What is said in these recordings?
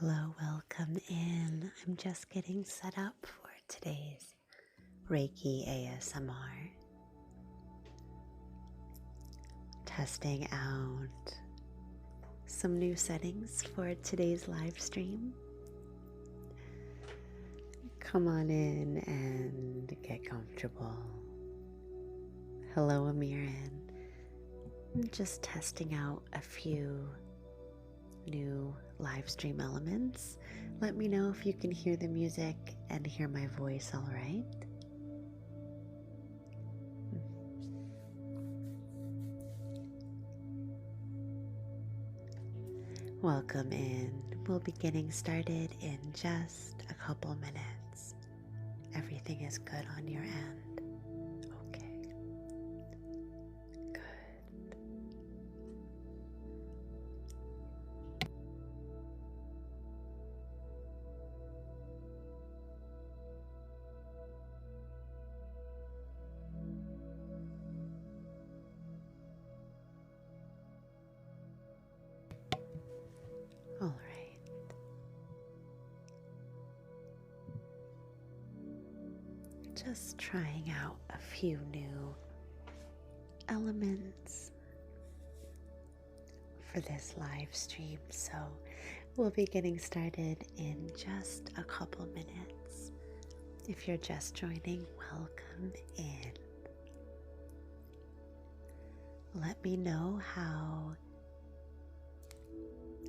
Hello, welcome in. I'm just getting set up for today's Reiki ASMR. Testing out some new settings for today's live stream. Come on in and get comfortable. Hello, Amiran. I'm just testing out a few new live stream elements. Let me know if you can hear the music and hear my voice all right. Welcome in. We'll be getting started in just a couple minutes. Everything is good on your end. Okay. Good. All right. Just trying out a few new elements for this live stream. So we'll be getting started in just a couple minutes. If you're just joining, welcome in. Let me know how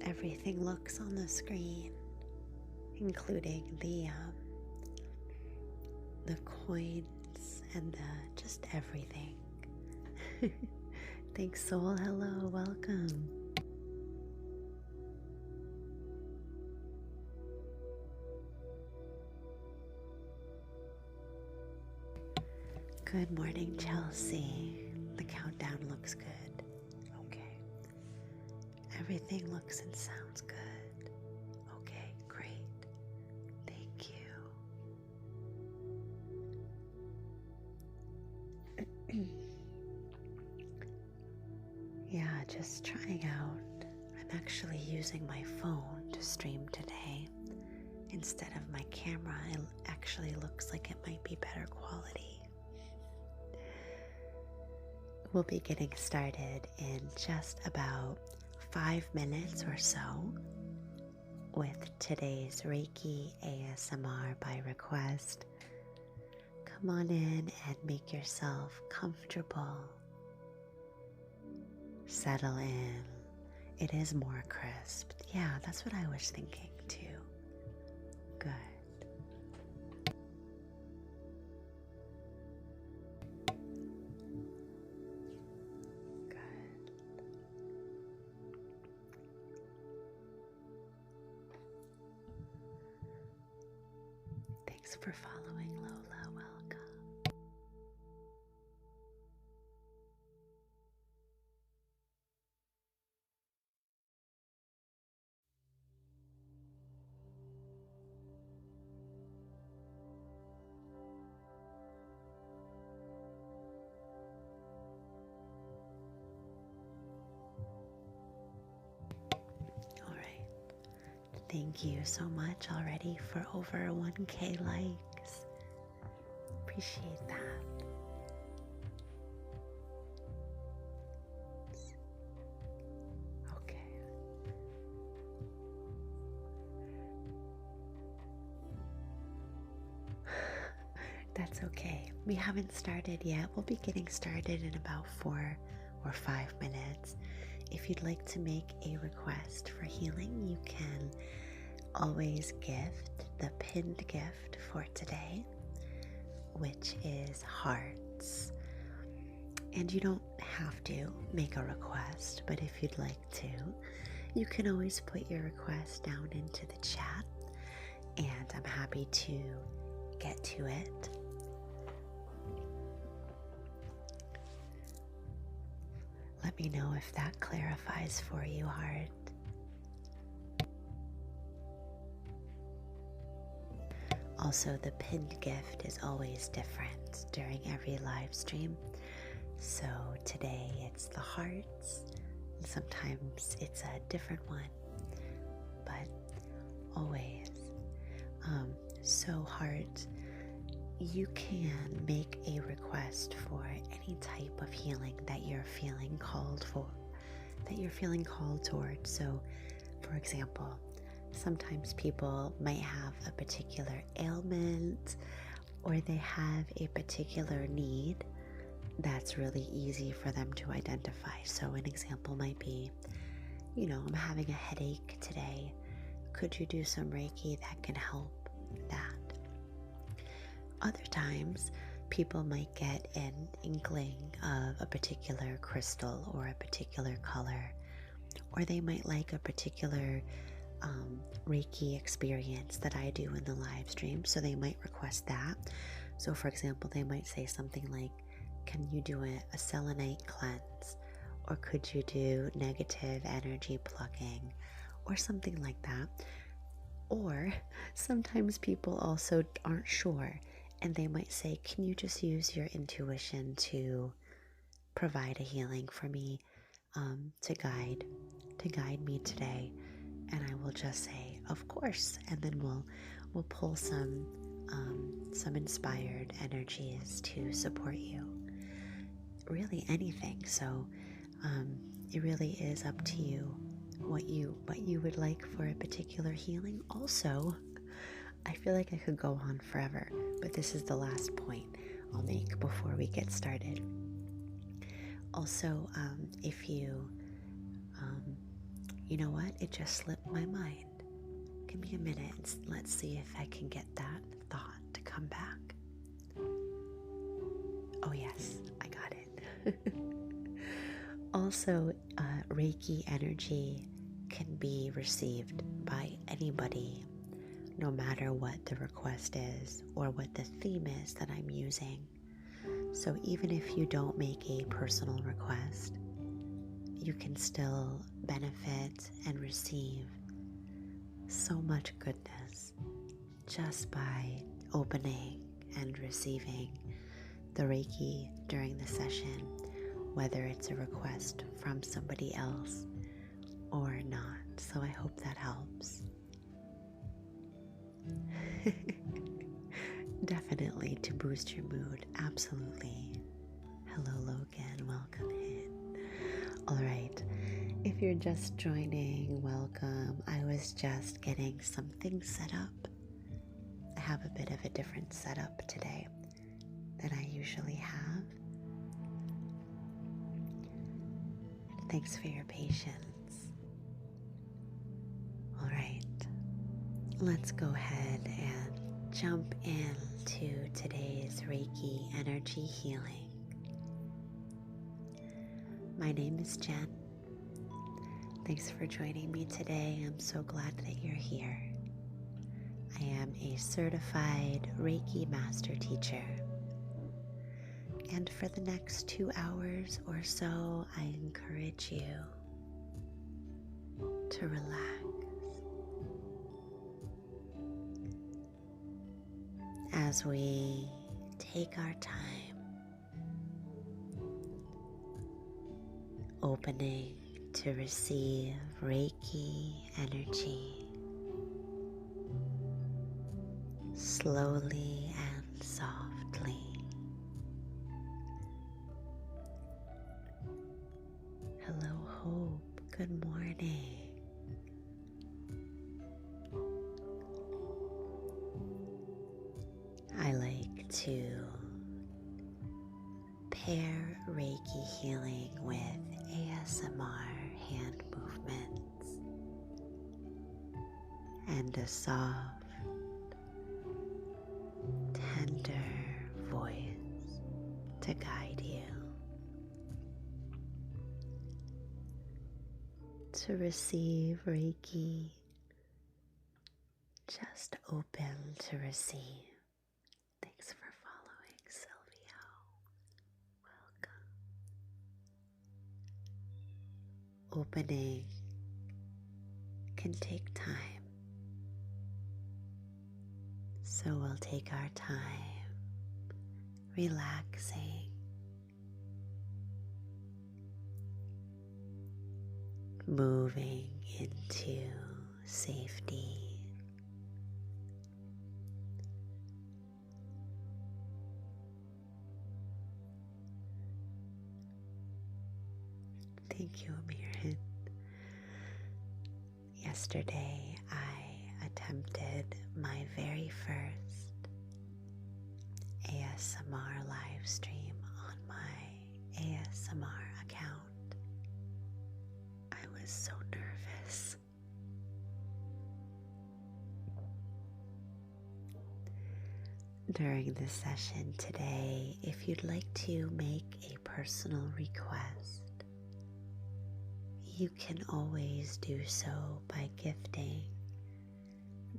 everything looks on the screen, including the coins and just everything. Thanks, Soul. Hello, welcome. Good morning, Chelsea. The countdown looks good. Okay. Everything looks and sounds good. Okay, great. Thank you. Yeah, just trying out. I'm actually using my phone to stream today instead of my camera. It actually looks like it might be better quality. We'll be getting started in just about 5 minutes or so with today's Reiki ASMR by request. Come on in and make yourself comfortable. Settle in. It is more crisp. Yeah, that's what I was thinking too. Good. Thanks for following, Lola. Welcome. All right. Thank you so much already for over 1K likes. Appreciate that. Okay. That's okay. We haven't started yet. We'll be getting started in about 4 or 5 minutes. If you'd like to make a request for healing, you can always gift the pinned gift for today, which is hearts. And you don't have to make a request, but if you'd like to, you can always put your request down into the chat, and I'm happy to get to it. Let me know if that clarifies for you, heart. Also, the pinned gift is always different during every live stream. So today it's the hearts. Sometimes it's a different one. But always. So heart, you can make a request for any type of healing that you're feeling called for, that you're feeling called towards. So, for example, sometimes people might have a particular ailment or they have a particular need that's really easy for them to identify. So an example might be, I'm having a headache today. Could you do some Reiki that can help that? Other times, people might get an inkling of a particular crystal or a particular color, or they might like a particular Reiki experience that I do in the live stream, so they might request that. So for example, they might say something like, can you do a Selenite cleanse? Or could you do negative energy plugging? Or something like that. Or sometimes people also aren't sure, and they might say, can you just use your intuition to provide a healing for me, to guide me today? And I will just say, of course, and then we'll pull some inspired energies to support you. Really anything. So it really is up to you what you would like for a particular healing. Also, I feel like I could go on forever, but this is the last point I'll make before we get started. Also, if you know what, it just slipped my mind. Give me a minute. Let's see if I can get that thought to come back. Oh yes, I got it. Also, Reiki energy can be received by anybody, no matter what the request is or what the theme is that I'm using. So even if you don't make a personal request, you can still benefit and receive so much goodness just by opening and receiving the Reiki during the session, whether it's a request from somebody else or not. So I hope that helps. Definitely to boost your mood, absolutely. Hello Logan, welcome in. Alright, if you're just joining, welcome. I was just getting something set up. I have a bit of a different setup today than I usually have. Thanks for your patience. Alright, let's go ahead and jump into today's Reiki energy healing. My name is Jen. Thanks for joining me today. I'm so glad that you're here. I am a certified Reiki master teacher. And for the next 2 hours or so, I encourage you to relax as we take our time opening to receive Reiki energy slowly and softly. Hello, Hope. Good morning. I like to pair Reiki healing with ASMR hand movements and a soft, tender voice to guide you. To receive Reiki, just open to receive. Thanks for following, Silvio. Welcome. Opening can take time, so we'll take our time relaxing, moving into safety Thank you, Amirin. Yesterday, I attempted my very first ASMR live stream on my ASMR account. I was so nervous. During this session today, if you'd like to make a personal request, you can always do so by gifting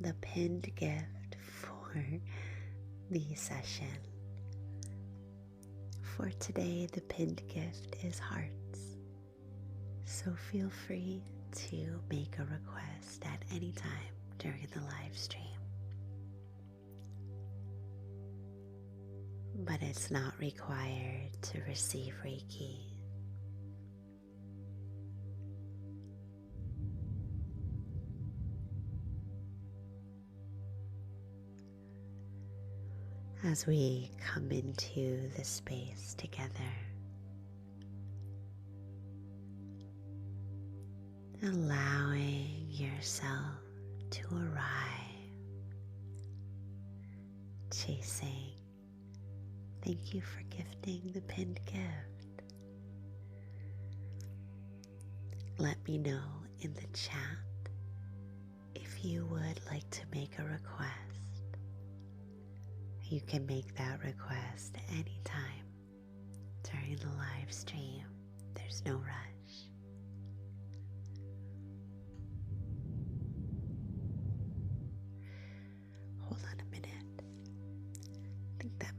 the pinned gift for the session. For today, the pinned gift is hearts, so feel free to make a request at any time during the live stream. But it's not required to receive Reiki. As we come into the space together, allowing yourself to arrive, chasing. Thank you for gifting the pinned gift. Let me know in the chat if you would like to make a request. You can make that request anytime during the live stream. There's no rush. Hold on a minute. I think that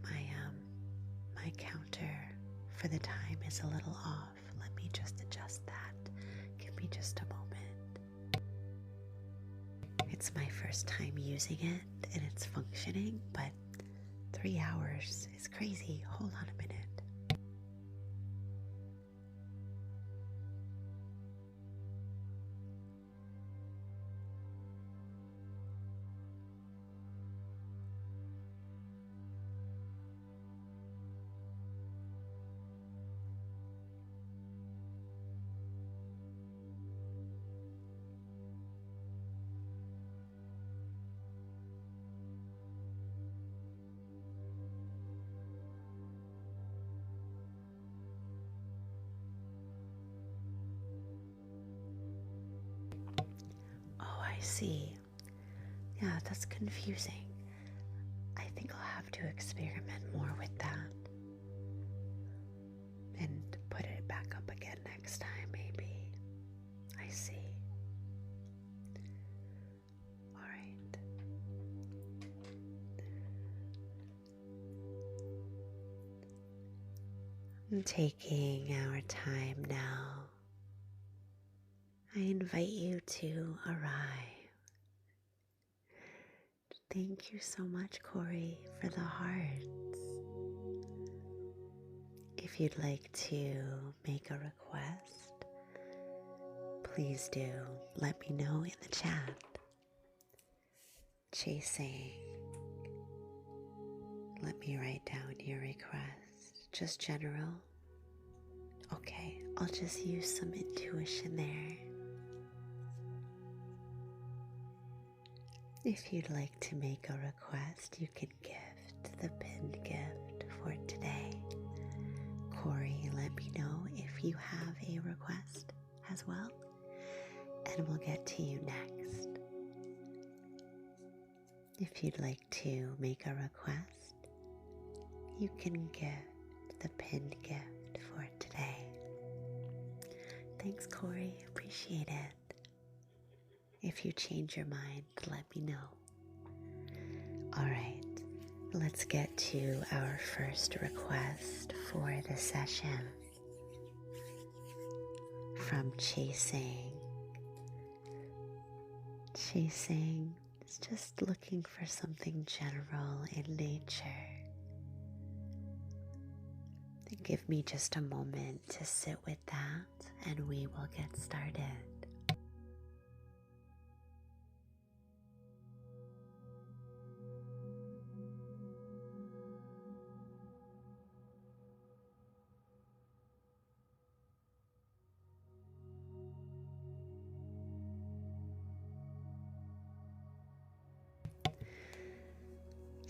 my counter for the time is a little off. Let me just adjust that. Give me just a moment. It's my first time using it and it's functioning, but 3 hours is crazy. Hold on a minute. I see. Yeah, that's confusing. I think I'll have to experiment more with that and put it back up again next time, maybe. I see. All right. I'm taking our time now. I invite you to arrive. Thank you so much, Corey, for the hearts. If you'd like to make a request, please do let me know in the chat. Chasing. Let me write down your request. Just general. Okay, I'll just use some intuition there. If you'd like to make a request, you can gift the pinned gift for today. Corey, let me know if you have a request as well, and we'll get to you next. If you'd like to make a request, you can gift the pinned gift for today. Thanks, Corey. Appreciate it. If you change your mind, let me know. All right, let's get to our first request for the session. From Chasing. Chasing is just looking for something general in nature. Give me just a moment to sit with that, and we will get started.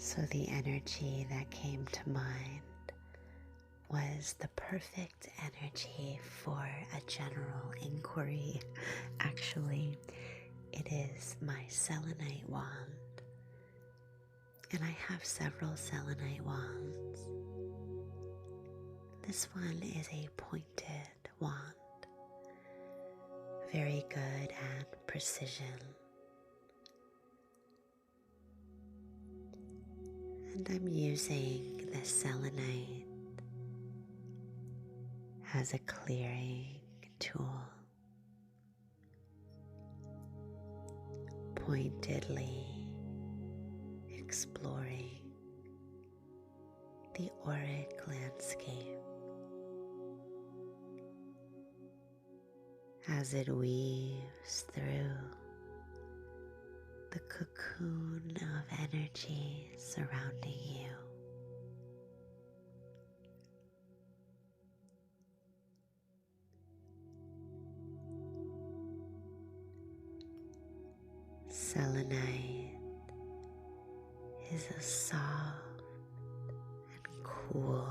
So the energy that came to mind was the perfect energy for a general inquiry. Actually, it is my Selenite wand, and I have several Selenite wands. This one is a pointed wand, very good at precision. And I'm using the Selenite as a clearing tool, pointedly exploring the auric landscape as it weaves through the cocoon of energy surrounding you. Selenite is a soft and cool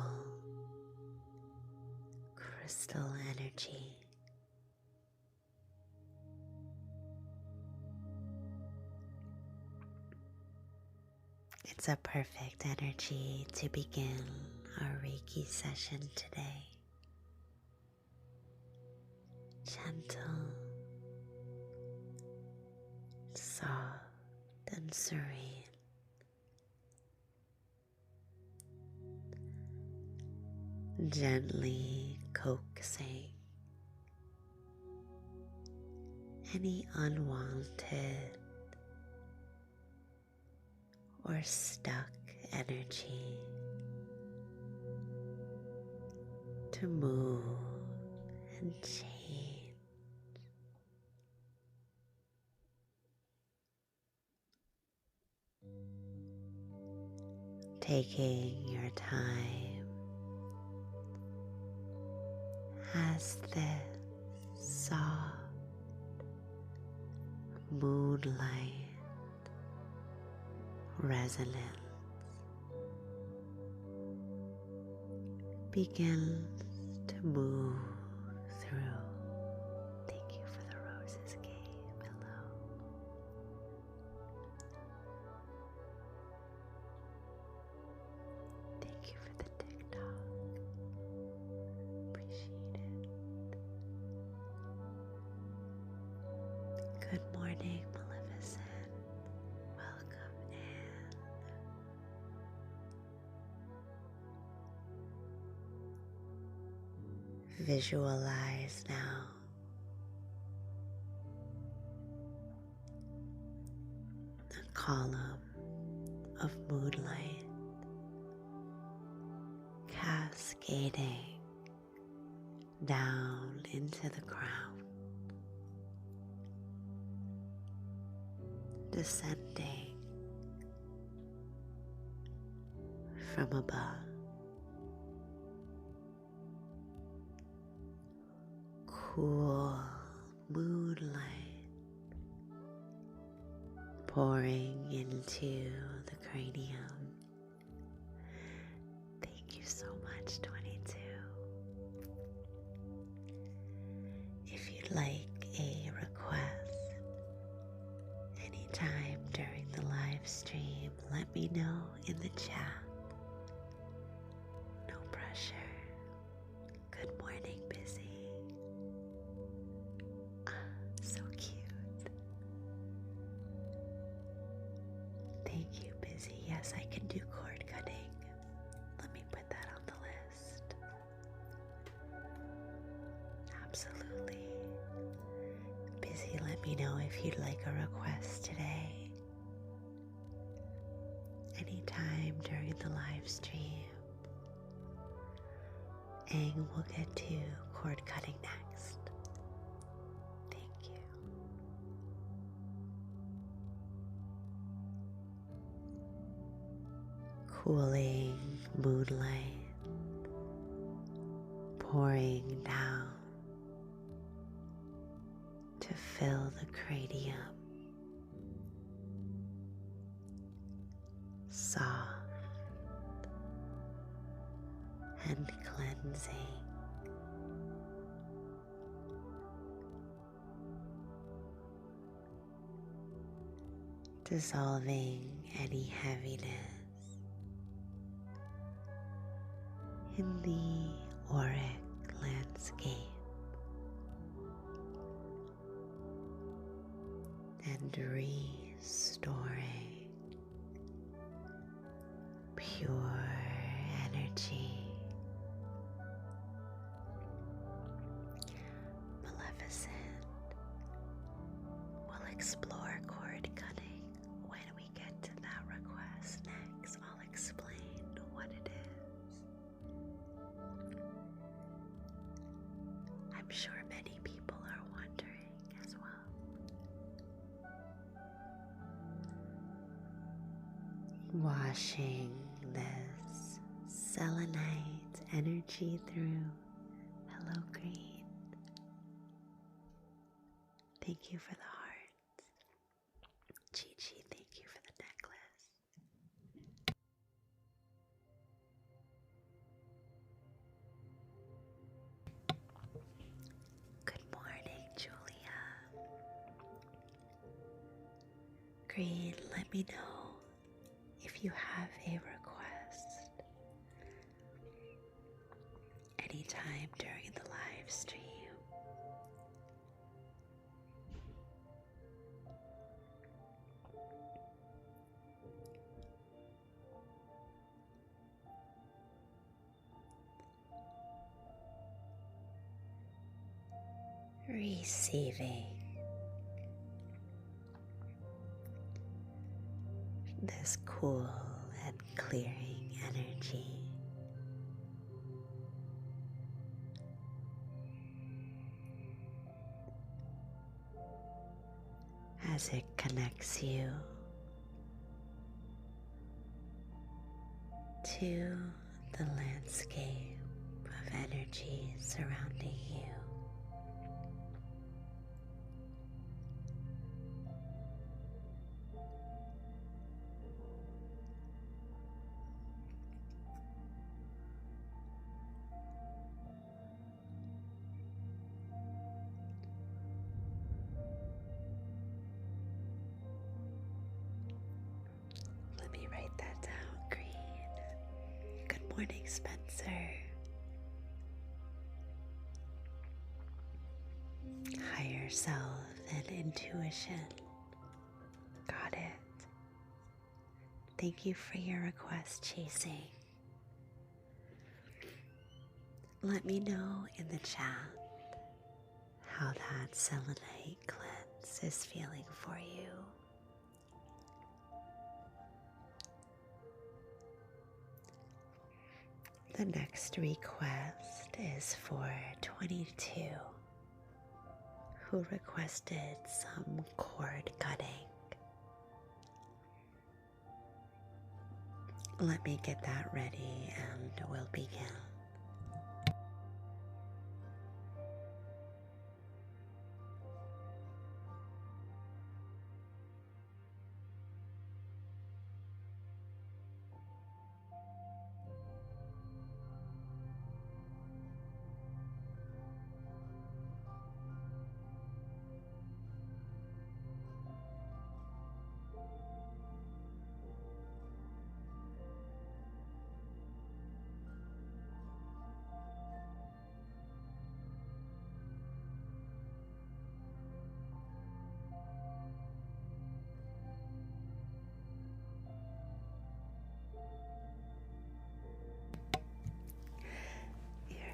crystal energy. It's a perfect energy to begin our Reiki session today. Gentle, soft, and serene. Gently coaxing any unwanted or stuck energy to move and change. Taking your time as this soft moonlight resonance begins to move through. Thank you for the roses, Gabe. Hello. Thank you for the TikTok. Appreciate it. Good morning, Maleficent. Welcome in. Visualize now a column of moonlight cascading down into the ground, descending from above. Cool moonlight pouring into the cranium. Thank you so much, 22. If you'd like a request anytime during the live stream, let me know in the chat. No pressure. Good morning, Busy. So cute. Thank you, Busy. Yes, I can do cord cutting. Let me put that on the list. Absolutely. Busy, let me know if you'd like a request today. Anytime during the live stream. And we'll get to cord cutting next. Thank you. Cooling moonlight pouring down to fill the cranium. Soft and cleansing. Dissolving any heaviness in the auric landscape and restoring pure energy. Maleficent will explore cord cutting when we get to that request next. I'll explain what it is. I'm sure many people are wondering as well. Washing this selenite energy through. Hello, Green. Thank you for the hearts. Chi-Chi, thank you for the necklace. Good morning, Julia. Green, let me know if you have a request anytime during the live stream. Receiving this cool and clearing energy. As it connects you to the landscape of energy surrounding you. Let me write that down, Green. Good morning, Spencer. Higher self and intuition. Got it. Thank you for your request, Chasing. Let me know in the chat how that selenite cleanse is feeling for you. The next request is for 22, who requested some cord cutting. Let me get that ready and we'll begin.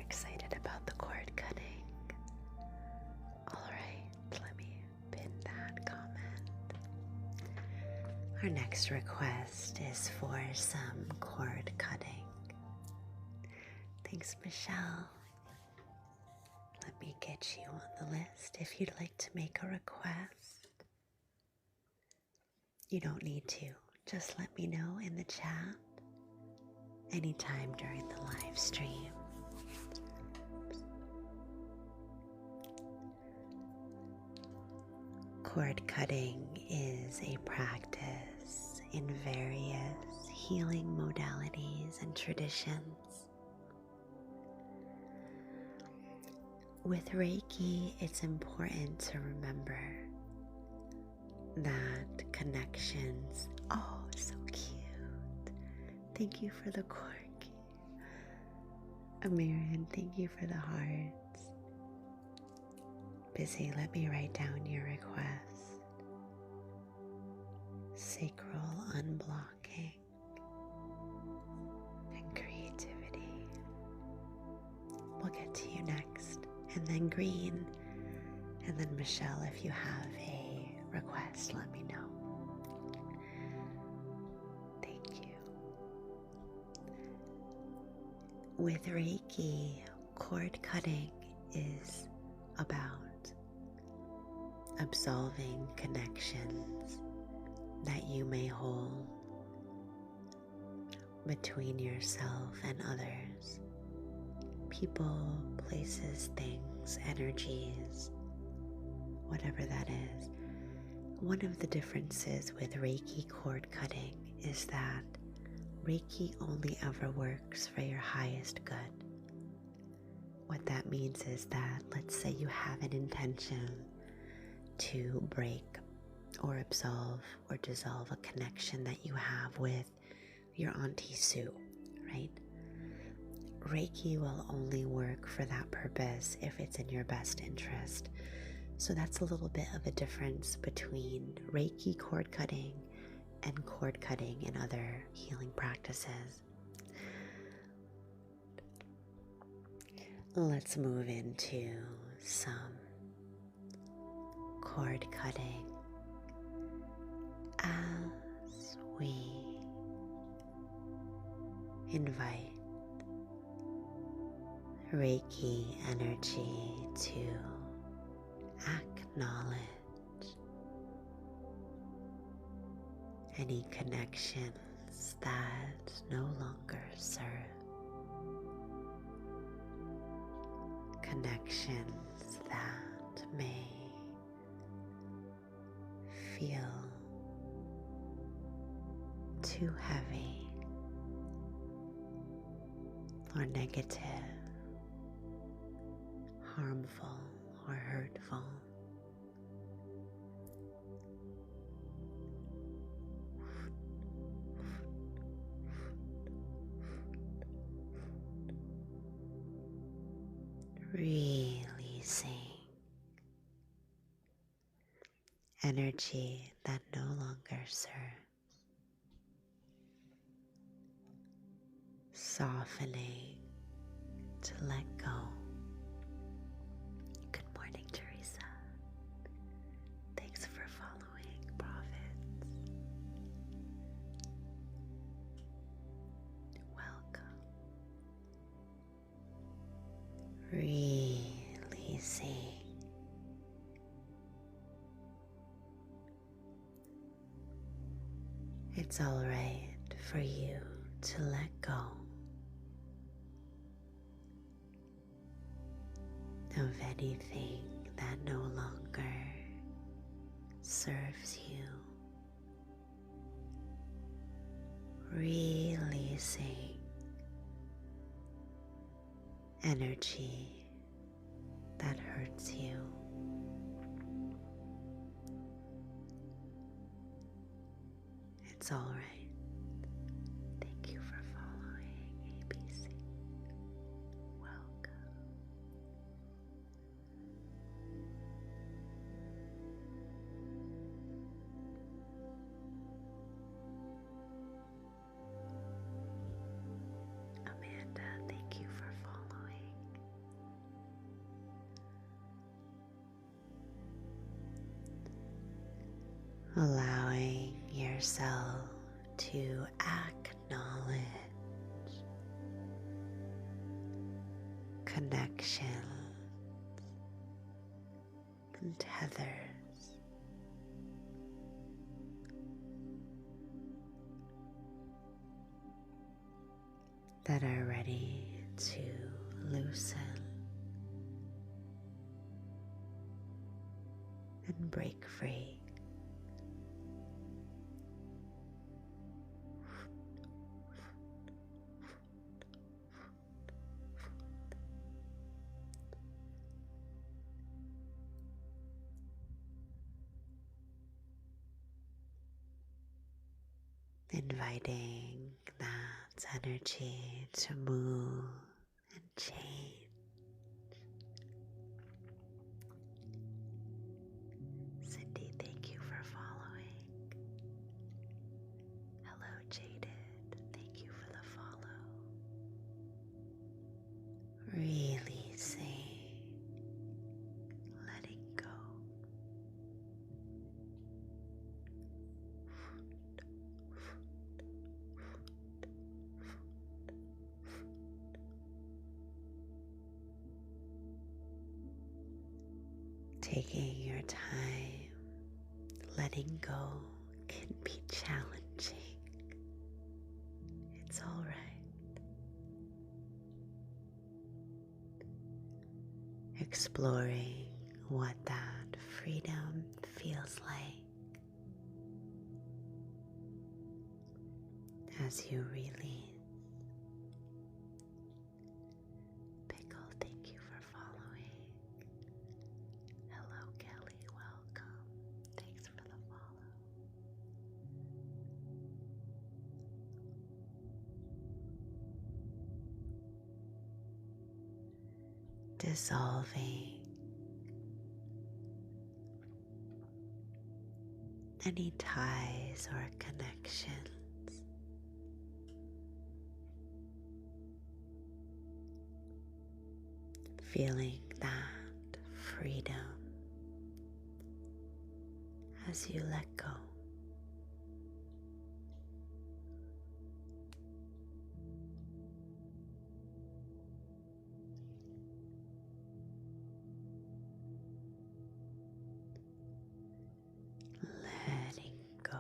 Excited about the cord cutting. Alright, let me pin that comment. Our next request is for some cord cutting. Thanks, Michelle. Let me get you on the list if you'd like to make a request. You don't need to. Just let me know in the chat anytime during the live stream. Cord cutting is a practice in various healing modalities and traditions. With Reiki, it's important to remember that connections, oh, so cute. Thank you for the corky. Amiran, thank you for the hearts. Busy, let me write down your request. Sacral unblocking and creativity. We'll get to you next. And then green. And then Michelle, if you have a request, let me know. Thank you. With Reiki, cord cutting is about absolving connections that you may hold between yourself and others. People, places, things, energies, whatever that is. One of the differences with Reiki cord cutting is that Reiki only ever works for your highest good. What that means is that, let's say you have an intention to break or absolve or dissolve a connection that you have with your Auntie Sue, right? Reiki will only work for that purpose if it's in your best interest. So that's a little bit of a difference between Reiki cord cutting and cord cutting in other healing practices. Let's move into some cord cutting as we invite Reiki energy to acknowledge any connections that no longer serve, connections that may feel too heavy or negative, harmful or hurtful. Releasing energy that no longer serves. Softening to let go. Good morning, Teresa. Thanks for following, Prophets. Welcome. Releasing. It's all right for you to let go of anything that no longer serves you. Releasing energy that hurts you. It's all right. Thank you for following, ABC. Welcome. Amanda, thank you for following. Allowing yourself to acknowledge connections and tethers that are ready to loosen and break free. inviting that energy to move and change. Cindy, thank you for following. Hello, Jaded. Thank you for the follow. Releasing, letting go. Taking your time, letting go can be challenging. It's all right. Exploring what that freedom feels like as you release. Pickle, thank you for following. Hello, Kelly, welcome. Thanks for the follow. Dissolving any ties or connections. Feeling that freedom as you let go. Letting go.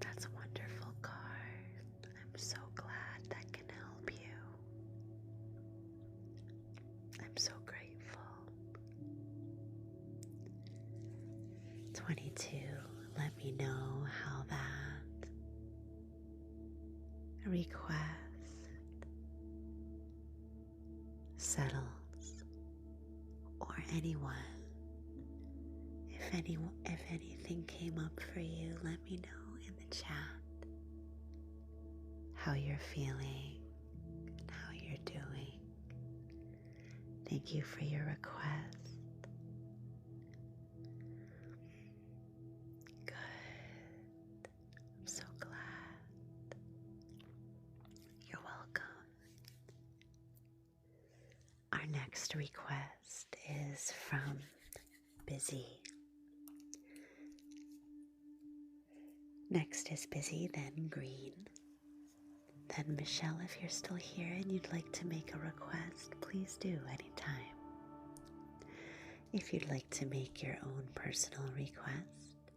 That's a wonderful card. I'm so glad that can help you. I'm so grateful. 22, let me know how that request settles, or anyone. If anything came up for you, let me know in the chat how you're feeling and how you're doing. Thank you for your request. Good. I'm so glad. You're welcome. Our next request is from Busy. Next is Busy, then Green. Then Michelle, if you're still here and you'd like to make a request, please do anytime. If you'd like to make your own personal request,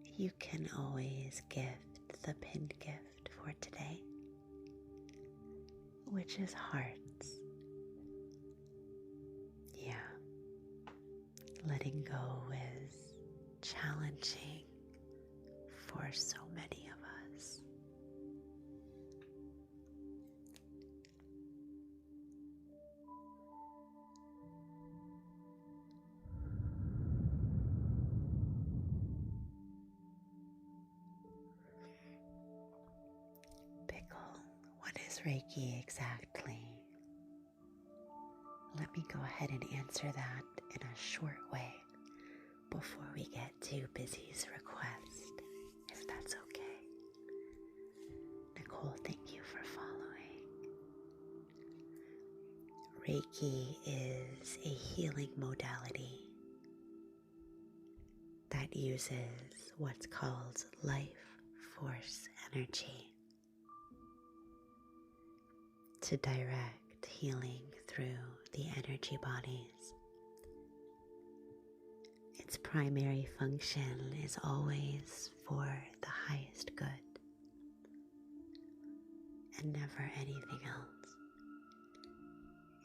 you can always gift the pinned gift for today, which is hearts. Yeah, letting go is challenging for so many of us. Pickle, what is Reiki exactly? Let me go ahead and answer that in a short way before we get to Busy's request, if that's okay. Nicole, thank you for following. Reiki is a healing modality that uses what's called life force energy to direct healing through the energy bodies. Its primary function is always for the highest good and never anything else.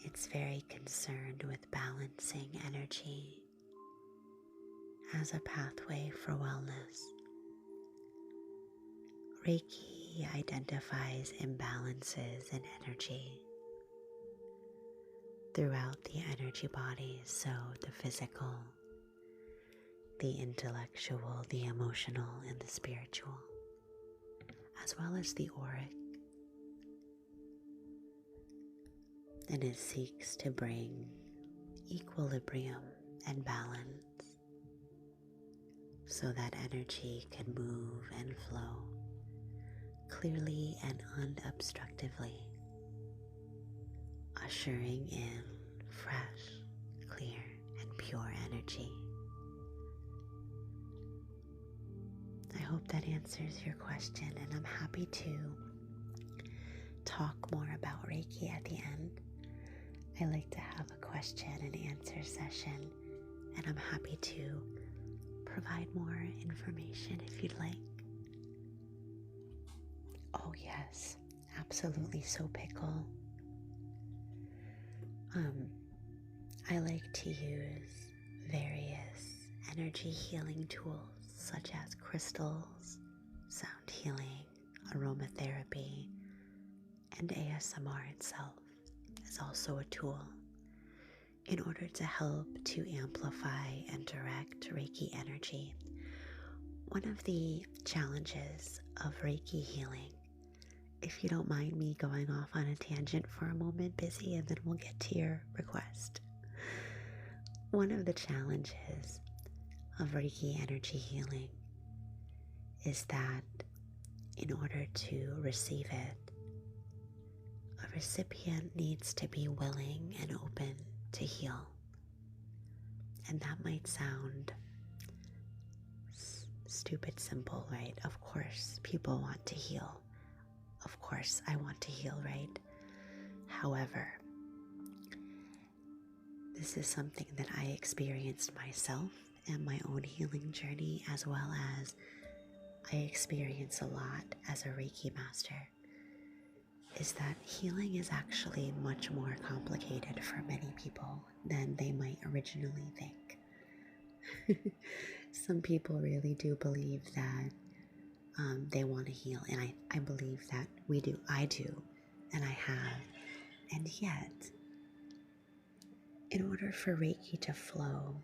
It's very concerned with balancing energy as a pathway for wellness. Reiki identifies imbalances in energy throughout the energy bodies, so the physical, the intellectual, the emotional, and the spiritual, as well as the auric. And it seeks to bring equilibrium and balance so that energy can move and flow clearly and unobstructively, ushering in fresh, clear, and pure energy. I hope that answers your question, and I'm happy to talk more about Reiki at the end. I like to have a question and answer session, and I'm happy to provide more information if you'd like. Oh yes, absolutely. So pickle. I like to use various energy healing tools such as crystals, sound healing, aromotherapy, and ASMR itself is also a tool in order to help to amplify and direct Reiki energy. One of the challenges of Reiki healing, if you don't mind me going off on a tangent for a moment, Busy, and then we'll get to your request. One of the challenges of Reiki energy healing is that in order to receive it, a recipient needs to be willing and open to heal. And that might sound stupid simple, right? Of course, people want to heal. Of course, I want to heal, right? However, this is something that I experienced myself in my own healing journey, as well as I experience a lot as a Reiki master, is that healing is actually much more complicated for many people than they might originally think. Some people really do believe that they want to heal, and I believe that we do. I do, and I have. And yet, in order for Reiki to flow,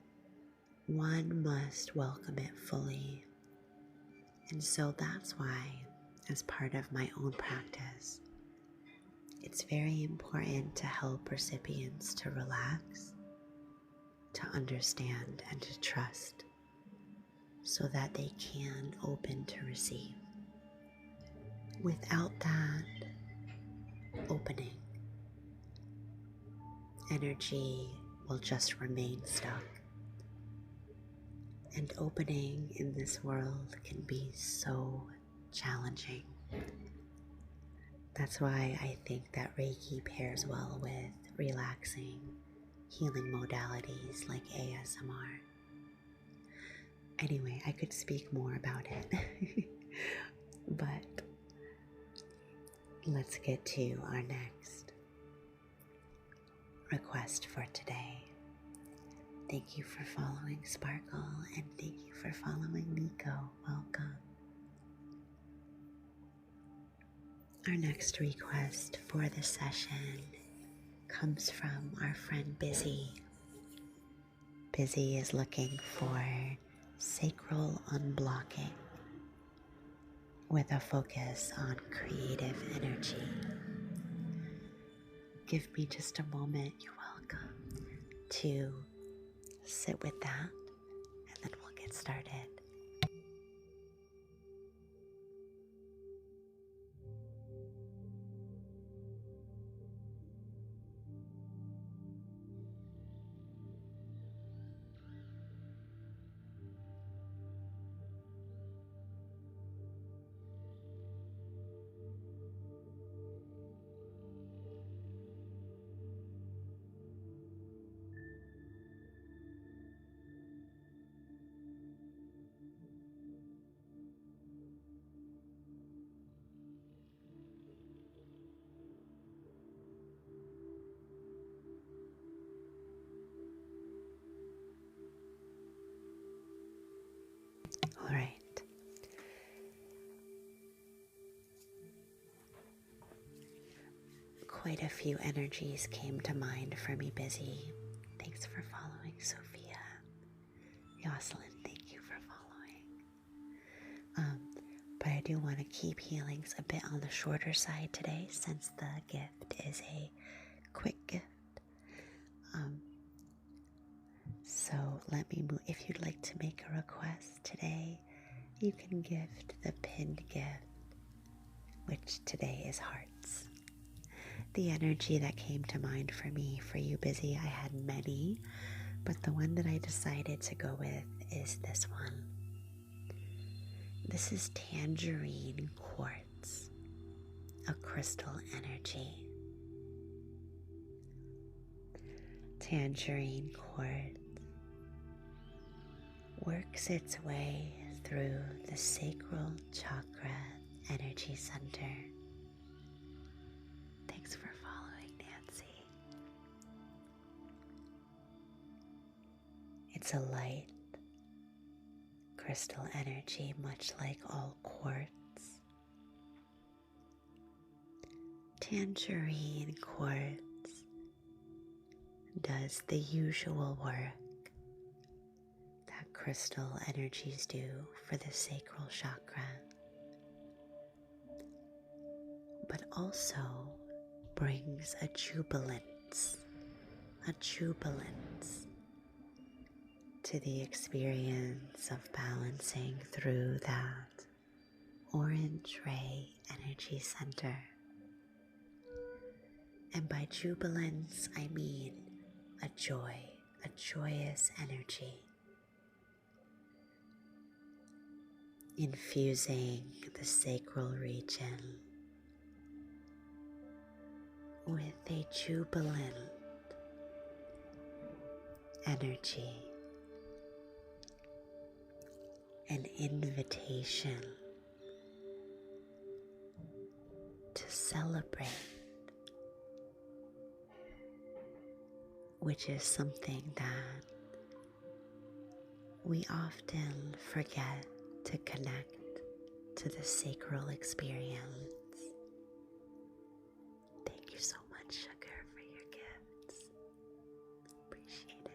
one must welcome it fully. And so that's why, as part of my own practice, it's very important to help recipients to relax, to understand, and to trust so that they can open to receive. Without that opening, energy will just remain stuck. And opening in this world can be so challenging. That's why I think that Reiki pairs well with relaxing, healing modalities like ASMR. Anyway, I could speak more about it, but let's get to our next request for today. Thank you for following Sparkle, and thank you for following Nico. Welcome. Our next request for the session comes from our friend Busy. Busy is looking for sacral unblocking with a focus on creative energy. Give me just a moment, you're welcome, to sit with that, and then we'll get started. quite a few energies came to mind for me, Busy. Thanks for following, Sophia. Jocelyn, thank you for following. But I do want to keep healings a bit on the shorter side today, since the gift is a quick gift. So let me move. If you'd like to make a request today, you can gift the pinned gift, which today is hearts. The energy that came to mind for me, for you, Busy, I had many, but the one that I decided to go with is this one. This is tangerine quartz, a crystal energy. Tangerine quartz works its way through the sacral chakra energy center. Thanks for following, Nancy. It's a light crystal energy, much like all quartz. Tangerine quartz does the usual work that crystal energies do for the sacral chakra, but also brings a jubilance to the experience of balancing through that orange ray energy center. And by jubilance, I mean a joyous energy, infusing the sacral region with a jubilant energy, an invitation to celebrate, which is something that we often forget to connect to the sacral experience. Thank you so much, Sugar, for your gifts. Appreciate it.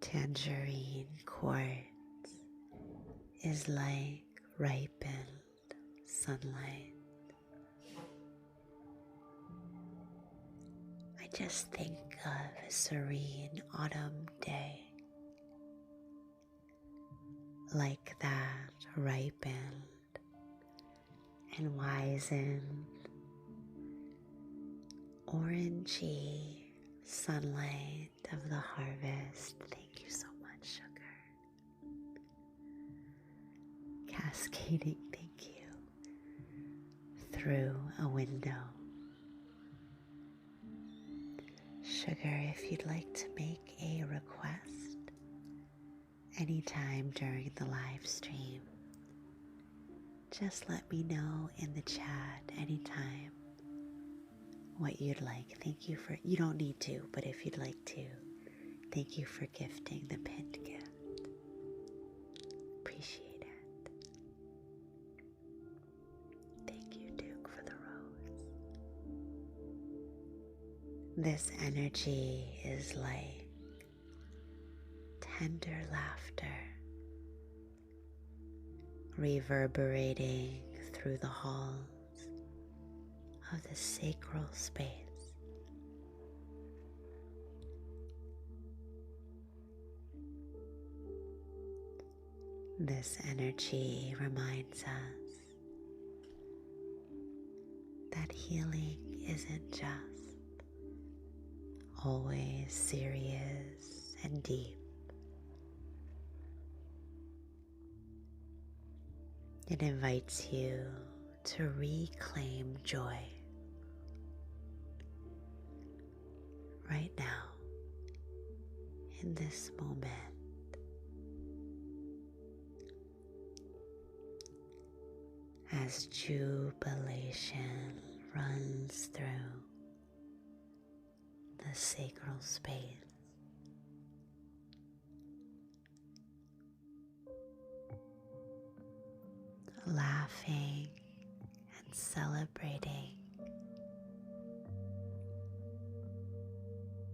Tangerine quartz is like ripened sunlight. I just think of a serene autumn day, like that ripened and wizened orangey sunlight of the harvest. Thank you so much, Sugar. Cascading, thank you, through a window. Sugar, if you'd like to make a request anytime during the live stream, just let me know in the chat anytime what you'd like. Thank you for, you don't need to, but if you'd like to, thank you for gifting the pinned gift. Appreciate it. Thank you, Duke, for the rose. This energy is like tender laughter reverberating through the halls of the sacral space. This energy reminds us that healing isn't just always serious and deep. It invites you to reclaim joy right now, in this moment. as jubilation runs through the sacral space. Laughing and celebrating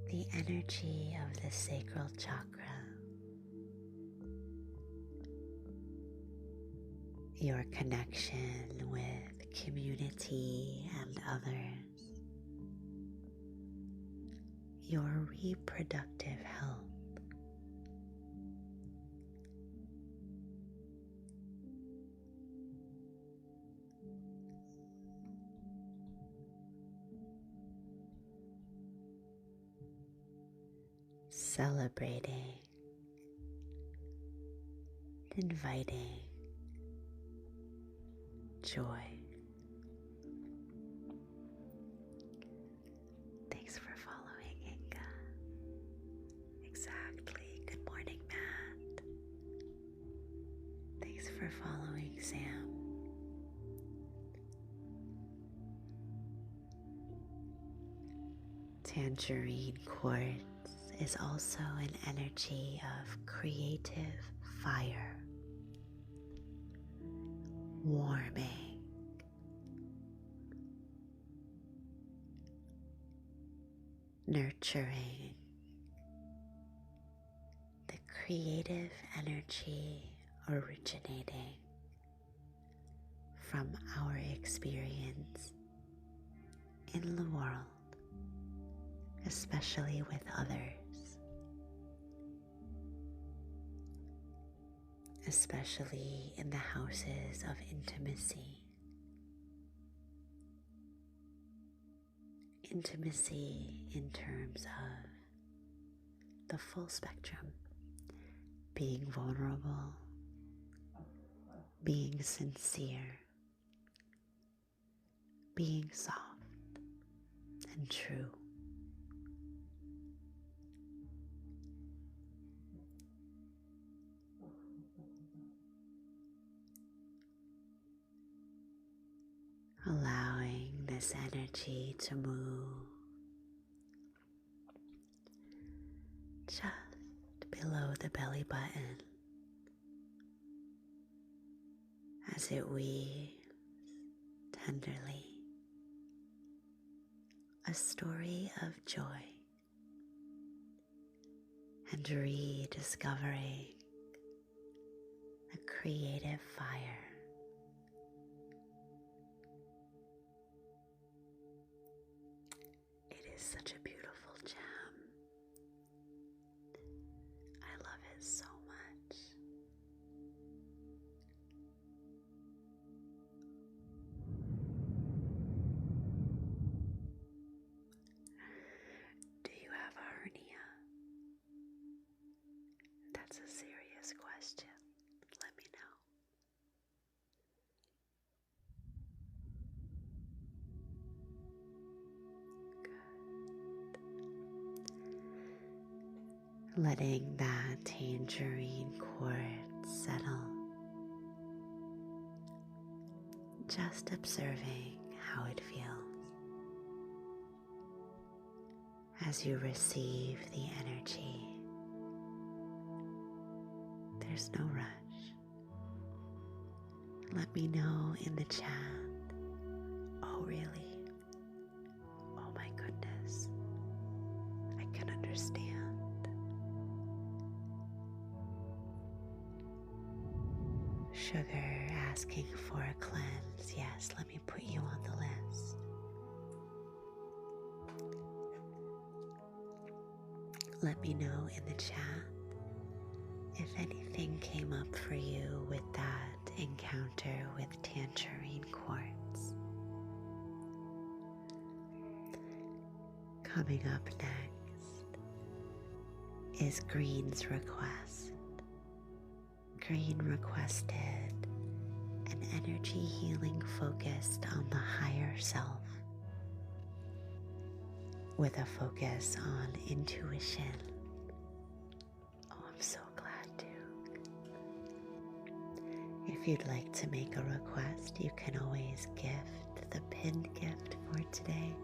the energy of the sacral chakra, your connection with community and others, your reproductive health, celebrating, inviting joy. Thanks for following, Inga. Exactly. Good morning, Matt. Thanks for following, Sam. Tangerine quartz is also an energy of creative fire, warming, nurturing, the creative energy originating from our experience in the world, especially with others, especially in the houses of intimacy. Intimacy in terms of the full spectrum, being vulnerable, being sincere, being soft and true. Allowing this energy to move just below the belly button as it weaves tenderly a story of joy and rediscovering the creative fire. It is such a beautiful gem. I love it so much. Do you have a hernia? That's a serious question. Let me know. Good. Letting that tangerine quartz settle. Just observing how it feels as you receive the energy. There's no rush. Let me know in the chat. Oh, really? Oh my goodness. I can understand. Sugar asking for a cleanse. Yes, let me put you on the list. Let me know in the chat if anything came up for you with that encounter with tangerine quartz. Coming up next is Green's request. Green requested an energy healing focused on the higher self, with a focus on intuition. Oh, I'm so glad to. If If you'd like to make a request, you can always gift the pinned gift for today.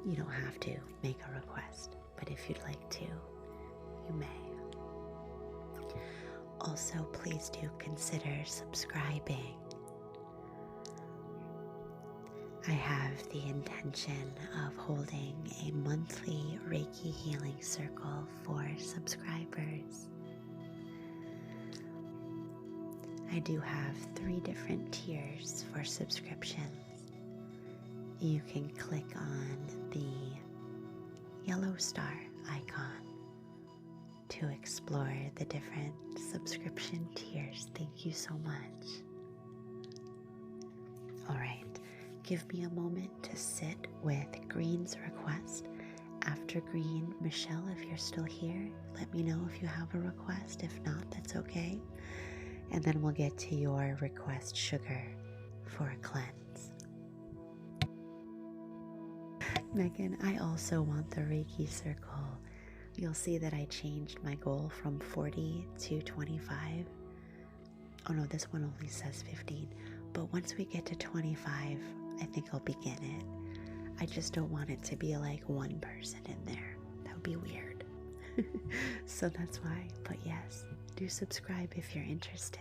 You don't have to make a request, but if you'd like to, you may. Also, please do consider subscribing. I have the intention of holding a monthly Reiki healing circle for subscribers. I do have 3 different tiers for subscriptions. You can click on the yellow star icon to explore the different subscription tiers. Thank you so much. All right, give me a moment to sit with Green's request. After Green, Michelle, if you're still here, let me know if you have a request. If not, that's okay. And then we'll get to your request, Sugar, for a cleanse. Megan, I also want the Reiki circle. You'll see that I changed my goal from 40 to 25. Oh no, this one only says 15. But once we get to 25, I think I'll begin it. I just don't want it to be like one person in there. That would be weird. So that's why. But yes, do subscribe if you're interested.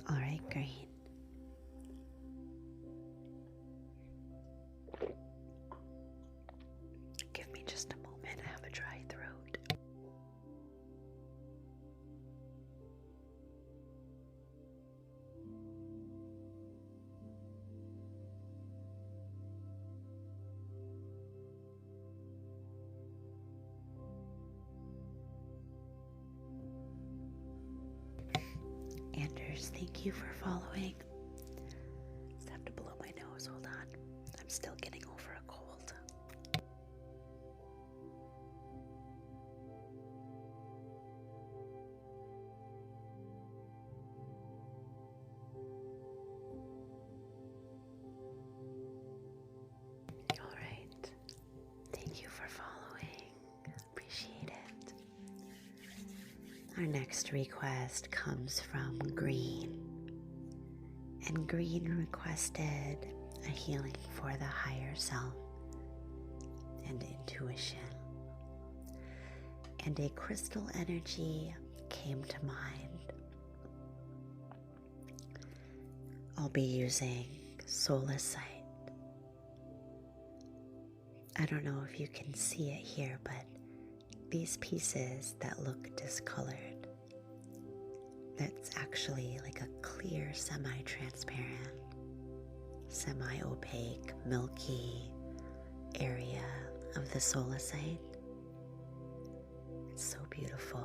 All right, Green. Give me just a moment. I have a dry throat. Anders, thank you for following. Just have to blow my nose. Hold on. I'm still getting over a cold. All right. Thank you for following. Appreciate it. Our next request comes from Green. And Green requested a healing for the higher self and intuition. And a crystal energy came to mind. I'll be using Selenite. I don't know if you can see it here, but these pieces that look discolored, that's actually like a clear, semi-transparent, semi-opaque, milky area of the Selenite. It's so beautiful.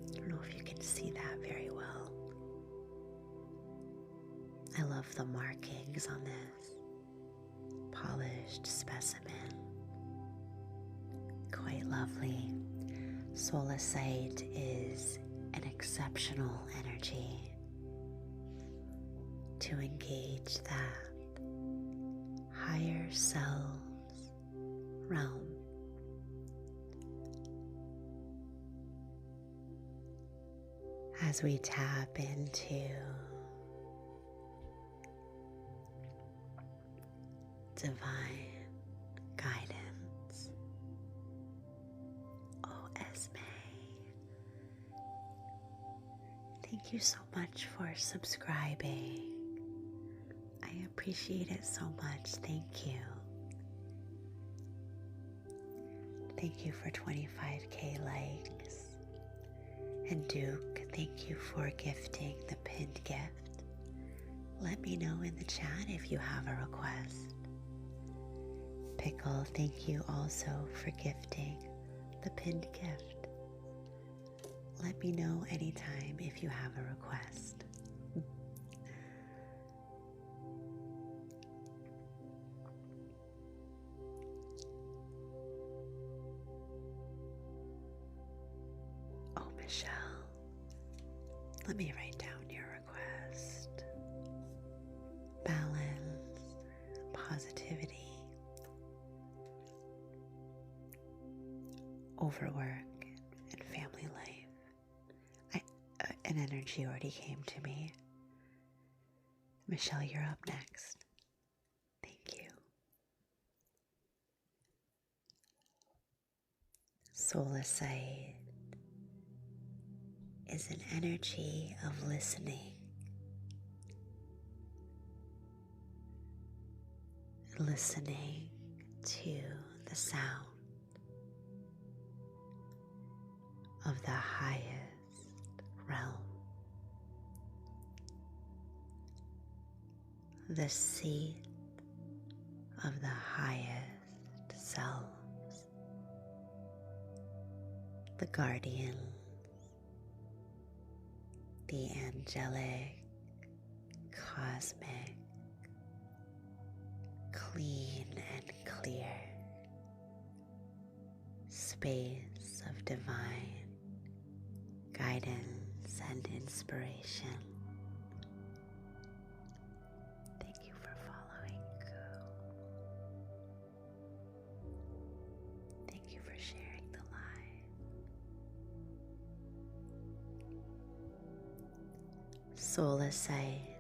I don't know if you can see that very well. I love the markings on this polished specimen. Quite lovely. Selenite is an exceptional energy to engage that higher selves realm. As we tap into divine guidance. Oh, Esme, thank you so much for subscribing. I appreciate it so much. Thank you. Thank you for 25k likes. And Duke, thank you for gifting the pinned gift. Let me know in the chat if you have a request. Pickle, thank you also for gifting the pinned gift. Let me know anytime if you have a request. Let me write down your request. Balance, positivity, overwork, and family life. An energy already came to me. Michelle, you're up next. Thank you. Solasite is an energy of listening. Listening to the sound of the highest realm. The seat of the highest selves, the guardians, the angelic, cosmic, clean and clear space of divine guidance and inspiration. Thank you for following. Thank you for sharing the live. Solasite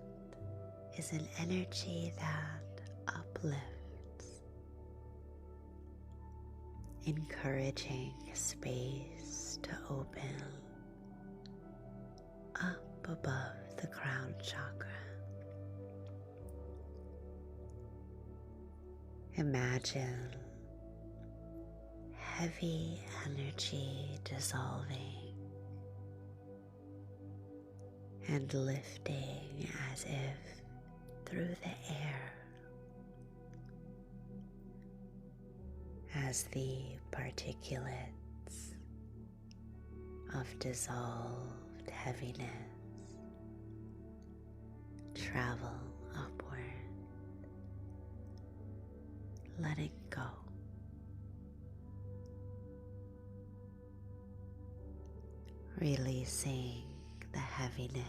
is an energy that uplifts, encouraging space to open up above the crown chakra. Imagine heavy energy dissolving and lifting as if through the air, as the particulates of dissolved heaviness travel upward, letting go. Releasing the heaviness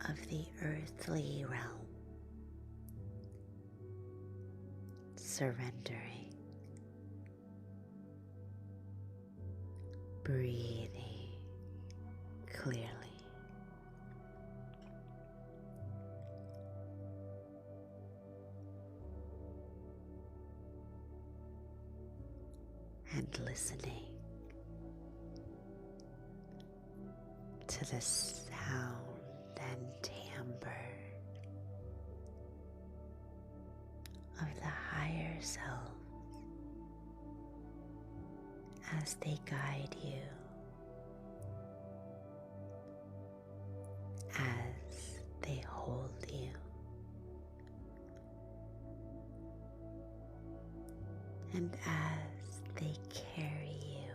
of the earthly realm, surrendering, breathing clearly. And listening to the sound and timbre of the higher self as they guide you, as they hold you, and as they carry you.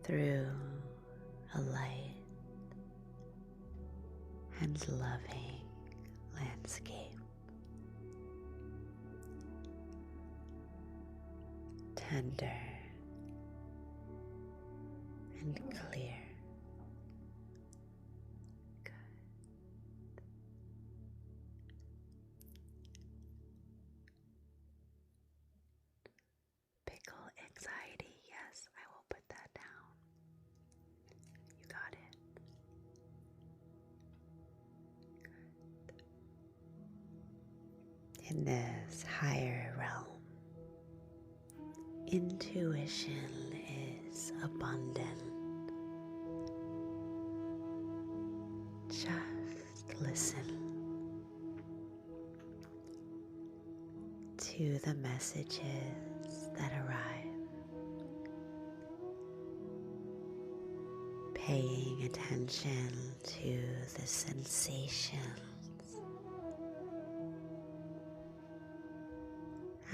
Through a light and loving landscape. Tender and clear. Good. Pickle anxiety. Yes, I will put that down. You got it. Good. In this higher realm, intuition is abundant. Just listen to the messages that arrive, paying attention to the sensations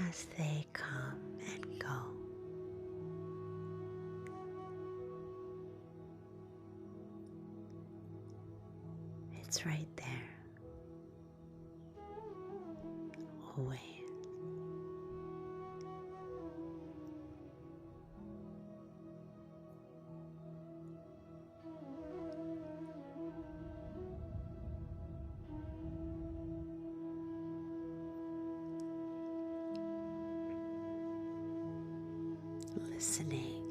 as they come and go. It's right there, always. listening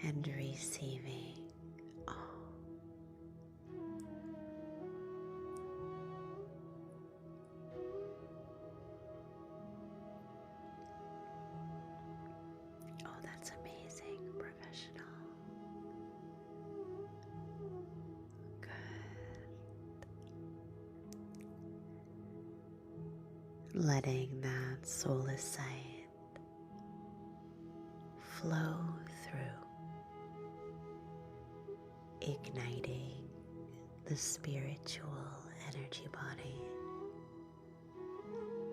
and receiving. Oh, that's amazing, professional. Good. Letting that soulless sight flow through, igniting the spiritual energy body,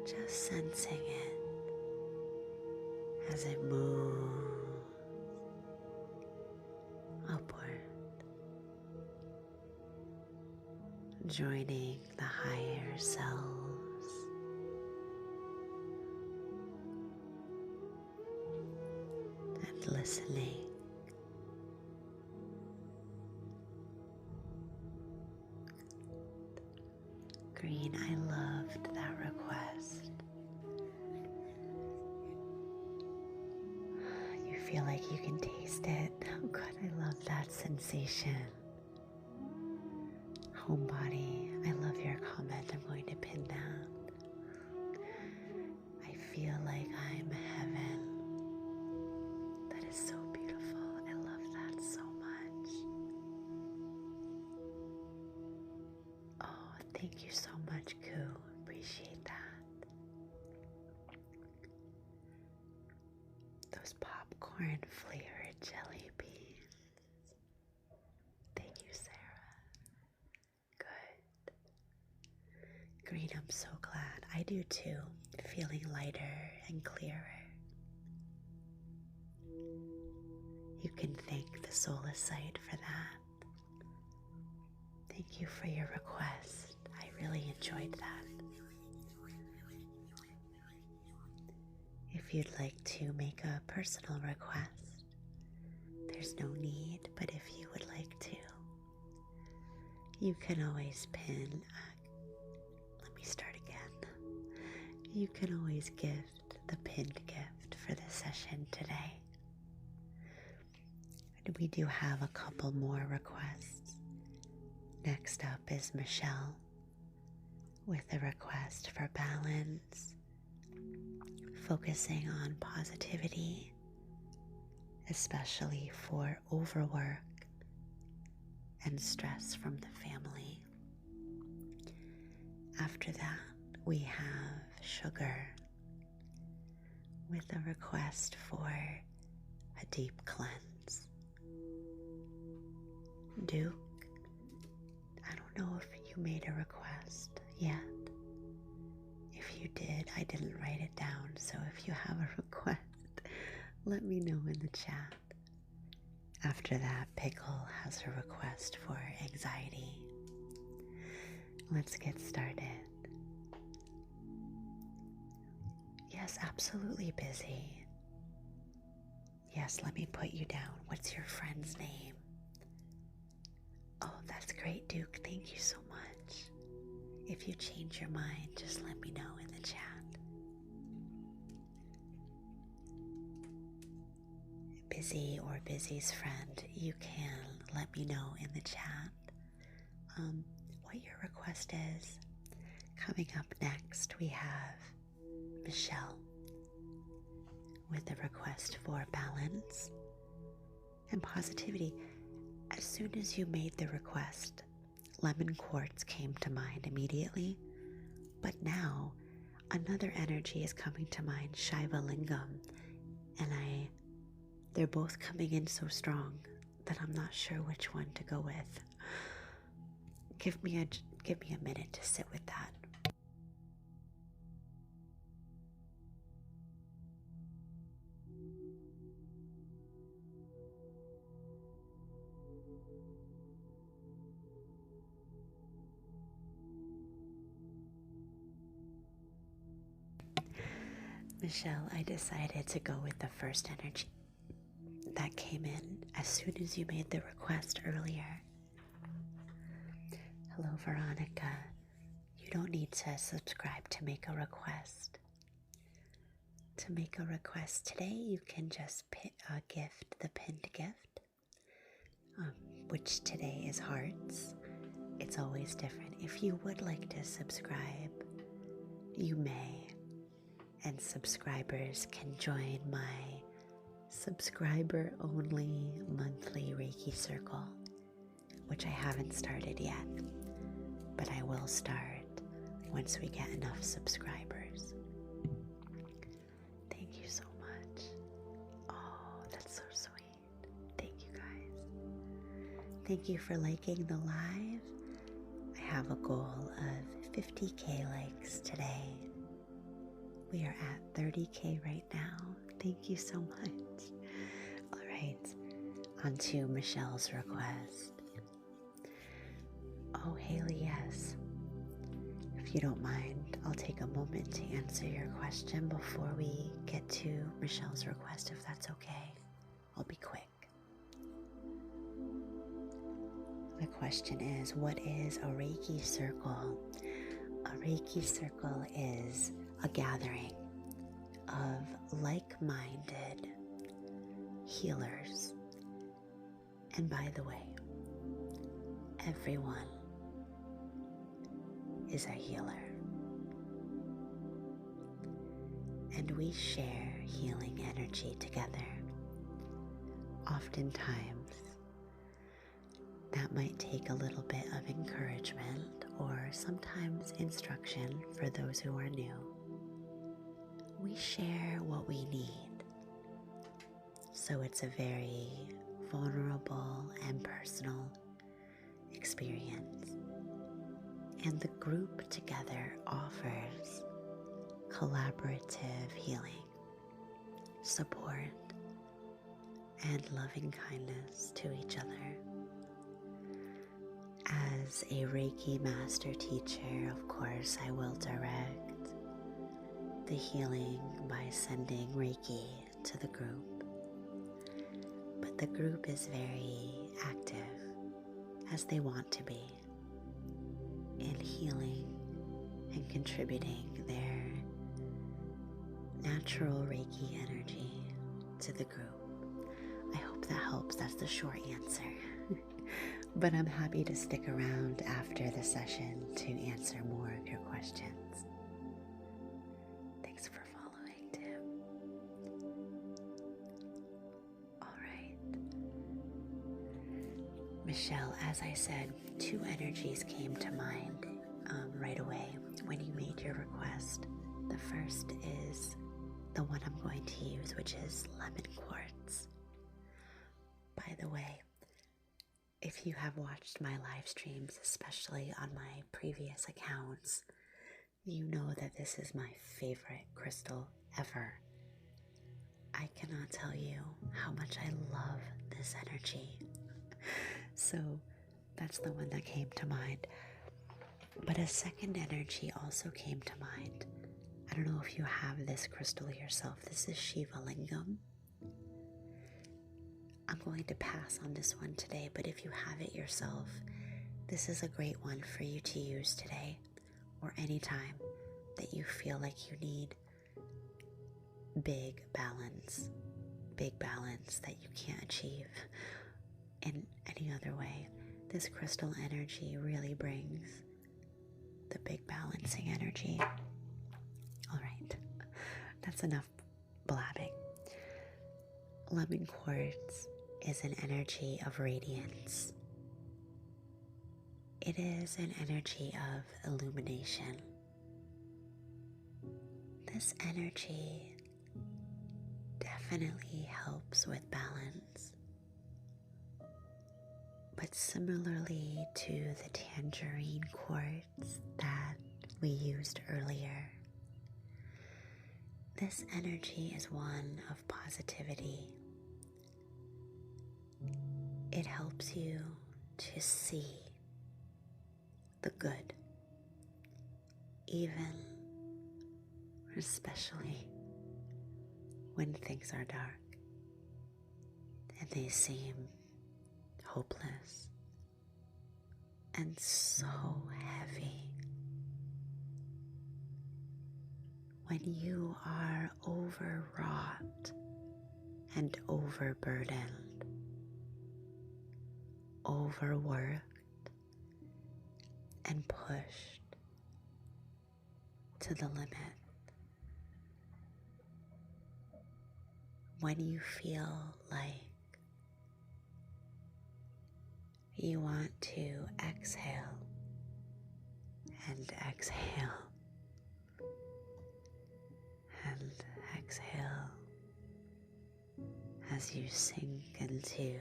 just sensing it as it moves upward, joining the higher selves, and listening. Green, I loved that request. You feel like you can taste it. Oh God, I love that sensation. Homebody, I love your comment. I'm going to pin that. I feel like I'm heaven. That is so beautiful. I love that so much. Oh, thank you so much, Koo. Appreciate that. Those popcorn flavored jelly beans. Thank you, Sarah. Good. Green, I'm so glad. I do too. Feeling lighter and clearer. You can thank the soulless sight for that. Thank you for your request. I really enjoyed that. If you'd like to make a personal request, there's no need, but if you would like to, you can always pin. Let me start again. You can always gift the pinned gift for the session today. And we do have a couple more requests. Next up is Michelle with a request for balance, focusing on positivity, especially for overwork and stress from the family. After that, we have Sugar with a request for a deep cleanse. Duke, I don't know if you made a request yet. If you did, I didn't write it down, so if you have a request, let me know in the chat. After that, Pickle has a request for anxiety. Let's get started. Yes, absolutely busy. Yes, let me put you down. What's your friend's name? Oh, that's great, Duke. Thank you so much. If you change your mind, just let me know in the chat. Busy or Busy's friend, you can let me know in the chat what your request is. Coming up next, we have Michelle with a request for balance and positivity. As soon as you made the request, lemon quartz came to mind immediately, but now another energy is coming to mind, Shiva Lingam, and they're both coming in so strong that I'm not sure which one to go with. Give me a minute to sit with that. Michelle, I decided to go with the first energy that came in as soon as you made the request earlier. Hello, Veronica. You don't need to subscribe to make a request. to make a request today, you can just gift the pinned gift, which today is hearts. It's always different. If you would like to subscribe, you may, and subscribers can join my subscriber-only monthly Reiki circle, which I haven't started yet, but I will start once we get enough subscribers. Thank you so much. Oh, that's so sweet. Thank you guys. Thank you for liking the live. I have a goal of 50K likes today. We are at 30K right now. Thank you so much. All right, on to Michelle's request. Oh, Haley, yes. If you don't mind, I'll take a moment to answer your question before we get to Michelle's request, if that's okay. I'll be quick. The question is, what is a Reiki circle? A Reiki circle is a gathering of like-minded healers. And by the way, everyone is a healer. And we share healing energy together. Oftentimes, that might take a little bit of encouragement or sometimes instruction for those who are new. We share what we need. So it's a very vulnerable and personal experience. And the group together offers collaborative healing, support, and loving kindness to each other. As a Reiki master teacher, of course, I will direct the healing by sending Reiki to the group. But the group is very active, as they want to be, in healing and contributing their natural Reiki energy to the group. I hope that helps. That's the short answer. But I'm happy to stick around after the session to answer more of your questions. Thanks for following, Tim. All right. Michelle, as I said, two energies came to mind right away when you made your request. The first is the one I'm going to use, which is lemon quartz. By the way, if you have watched my live streams, especially on my previous accounts, you know that this is my favorite crystal ever. I cannot tell you how much I love this energy. So that's the one that came to mind. But a second energy also came to mind. I don't know if you have this crystal yourself. This is Shiva Lingam. I'm going to pass on this one today, but if you have it yourself, this is a great one for you to use today or anytime that you feel like you need big balance that you can't achieve in any other way. This crystal energy really brings the big balancing energy. All right, that's enough blabbing. Lemon quartz is an energy of radiance. It is an energy of illumination. This energy definitely helps with balance. But similarly to the tangerine quartz that we used earlier, this energy is one of positivity. It helps you to see the good, even, especially when things are dark and they seem hopeless and so heavy. when you are overwrought and overburdened, overworked and pushed to the limit. When you feel like you want to exhale and exhale and exhale as you sink into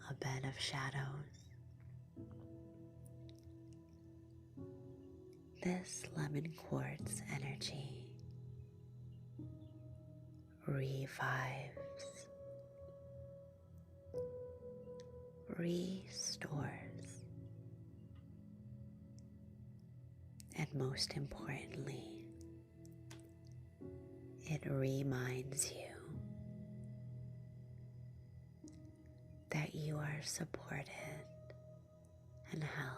a bed of shadows, this lemon quartz energy revives, restores, and most importantly, it reminds you that you are supported and held.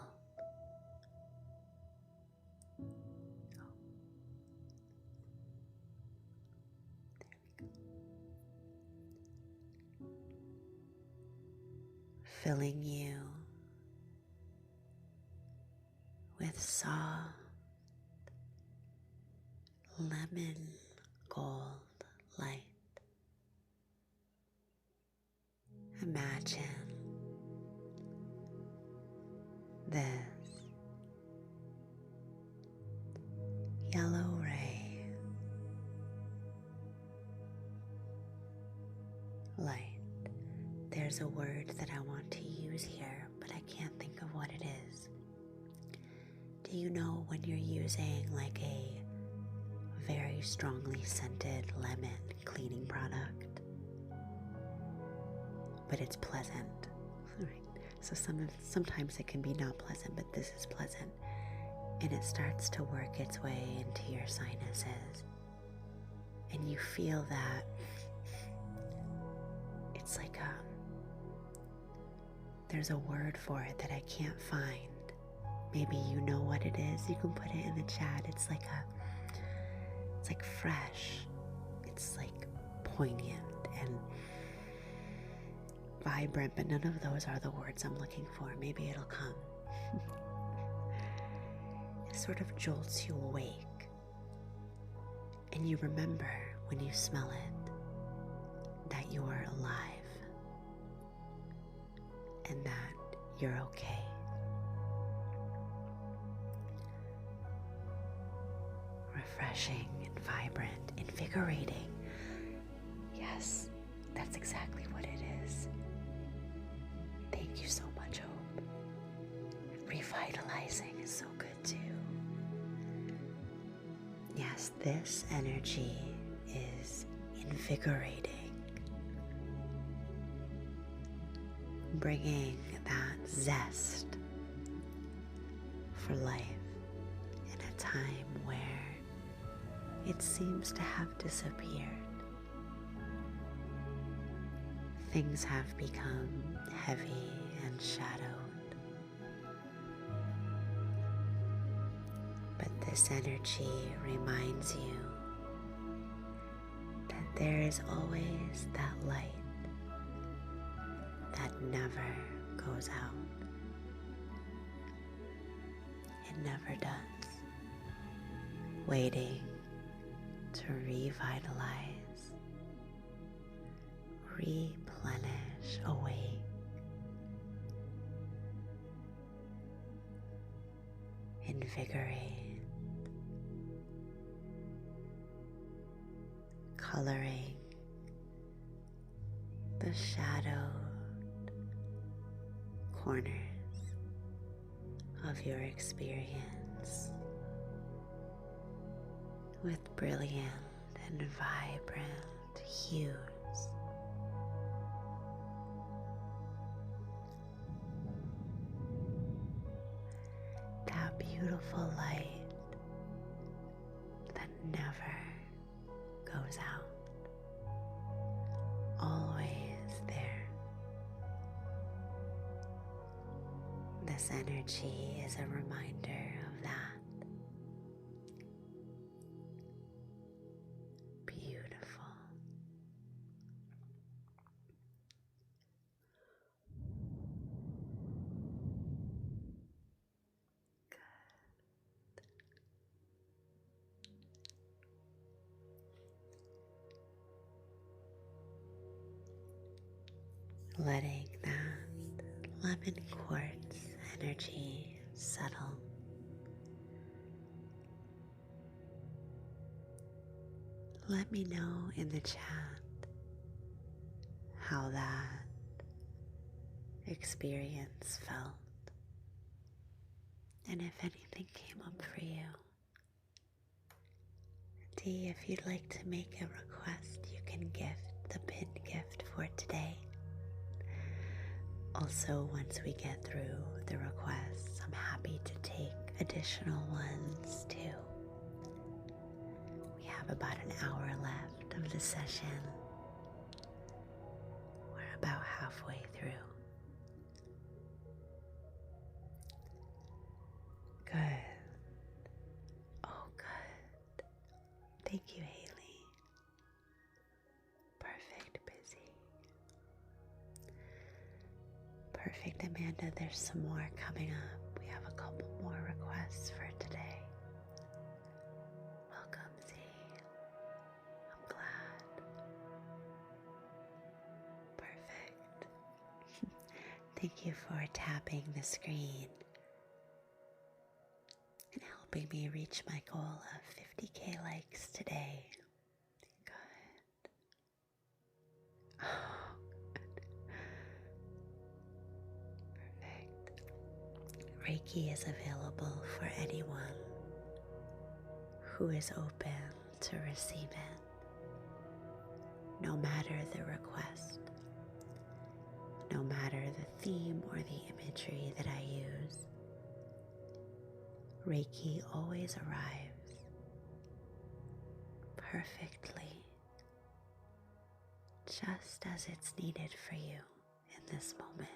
Filling you with soft lemon gold light. Imagine this yellow ray light. There's a word that I want to use here, but I can't think of what it is. Do you know when you're using like a very strongly scented lemon cleaning product, but it's pleasant, right? So sometimes it can be not pleasant, but this is pleasant, and it starts to work its way into your sinuses, and you feel that it's like there's a word for it that I can't find. Maybe you know what it is. You can put it in the chat. It's like fresh. It's like poignant and vibrant, but none of those are the words I'm looking for. Maybe it'll come. It sort of jolts you awake, and you remember when you smell it that you are alive and that you're okay. Refreshing and vibrant, invigorating. Yes, that's exactly what it is. Thank you so much, Hope. Revitalizing is so good too. Yes, this energy is invigorating, bringing that zest for life in a time where it seems to have disappeared. Things have become heavy and shadowed, but this energy reminds you that there is always that light that never goes out. It never does. Waiting to revitalize, replenish, awake, invigorate, coloring the shadowed corners of your experience with brilliant and vibrant hues. That beautiful light that never goes out, always there. This energy is a reminder of that. letting that lemon quartz energy settle. Let me know in the chat how that experience felt, and if anything came up for you. D, if you'd like to make a request, you can gift the pinned gift for today. Also, once we get through the requests, I'm happy to take additional ones too. We have about an hour left of the session. We're about halfway through. Good. Oh, good. Thank you, Haley. Perfect, busy. Perfect, Amanda. There's some more coming up. We have a couple more requests for today. Welcome, Z. I'm glad. Perfect. Thank you for tapping the screen and helping me reach my goal of 50K likes today. Good. Oh, perfect. Reiki is available for anyone who is open to receive it, no matter the request, no matter the theme or the imagery that I use. Reiki always arrives perfectly, just as it's needed for you in this moment.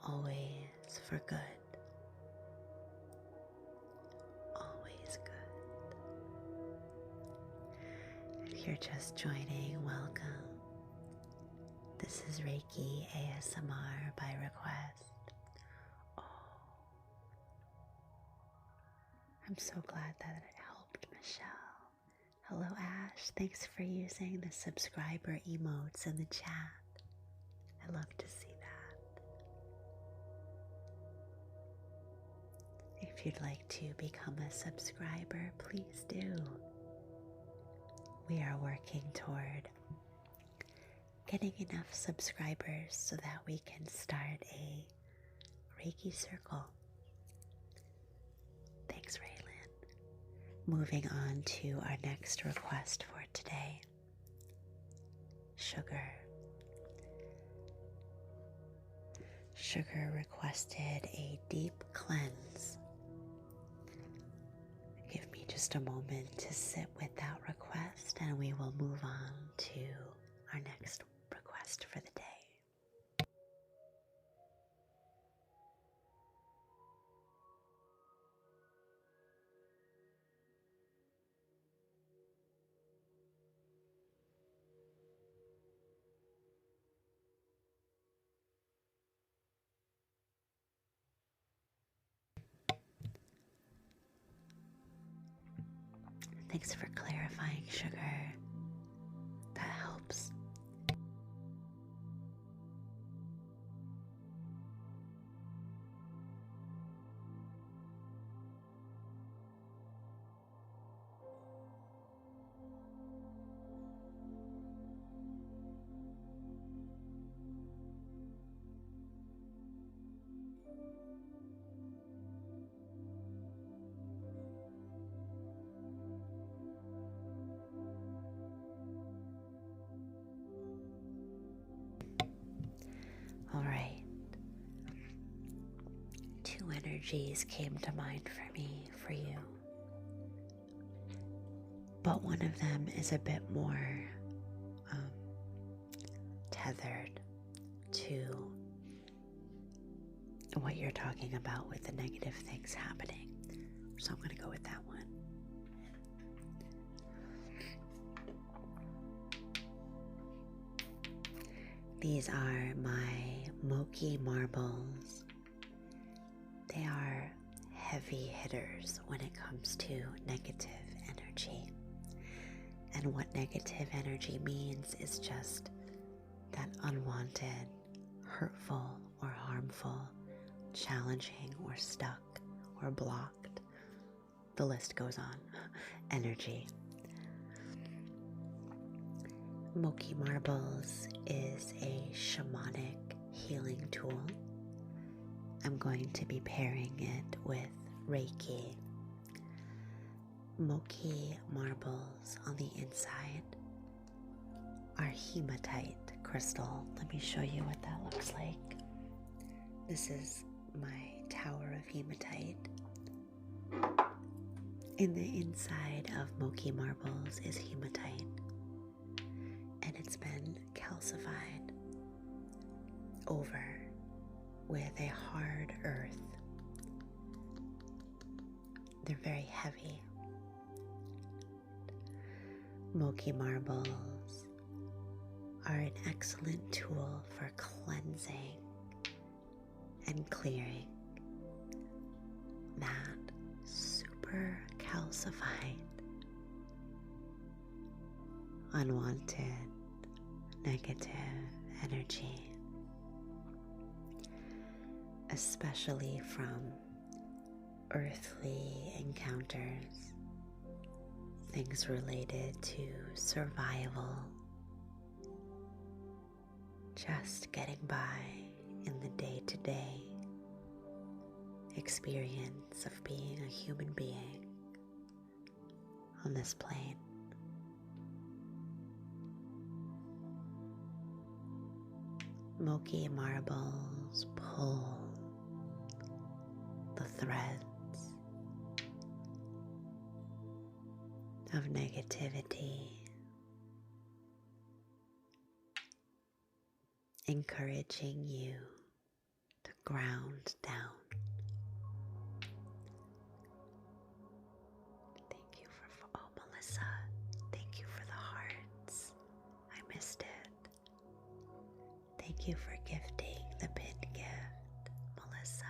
Always for good. Always good. If you're just joining, welcome. This is Reiki ASMR by request. Oh, I'm so glad that it helped, Michelle. Hello, Ash. Thanks for using the subscriber emotes in the chat. I love to see that. If you'd like to become a subscriber, please do. We are working toward getting enough subscribers so that we can start a Reiki circle. Thanks, Raylan. Moving on to our next request for today. Sugar. Sugar requested a deep cleanse. Give me just a moment to sit with that request and we will move on to our next request for the day. Thanks for clarifying, Sugar. That helps. All right. Two energies came to mind for me, for you. But one of them is a bit more tethered to what you're talking about with the negative things happening. So I'm going to go with that one. These are my Moki marbles. They are heavy hitters when it comes to negative energy. And what negative energy means is just that unwanted, hurtful, or harmful, challenging, or stuck, or blocked, the list goes on, energy. Moki marbles is a shamanic healing tool. I'm going to be pairing it with Reiki. Moki marbles on the inside are hematite crystal. Let me show you what that looks like. This is my tower of hematite. In the inside of Moki marbles is hematite, and it's been calcified over with a hard earth. They're very heavy. Moki marbles are an excellent tool for cleansing and clearing that super calcified, unwanted, negative energy, especially from earthly encounters, things related to survival, just getting by in the day-to-day experience of being a human being on this plane. Moki marbles pull the threads of negativity, encouraging you to ground down. Thank you oh Melissa, thank you for the hearts. I missed it. Thank you for gifting the pinned gift, Melissa.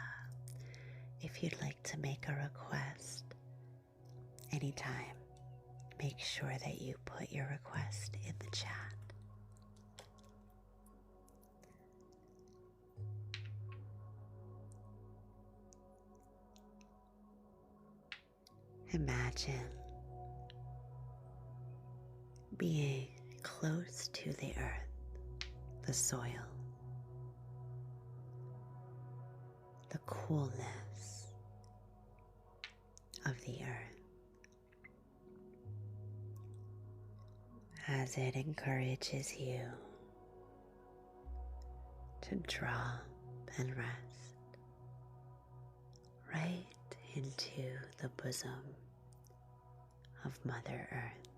If you'd like to make a request anytime, make sure that you put your request in the chat. Imagine being close to the earth, the soil, the coolness of the earth, as it encourages you to drop and rest right into the bosom of Mother Earth.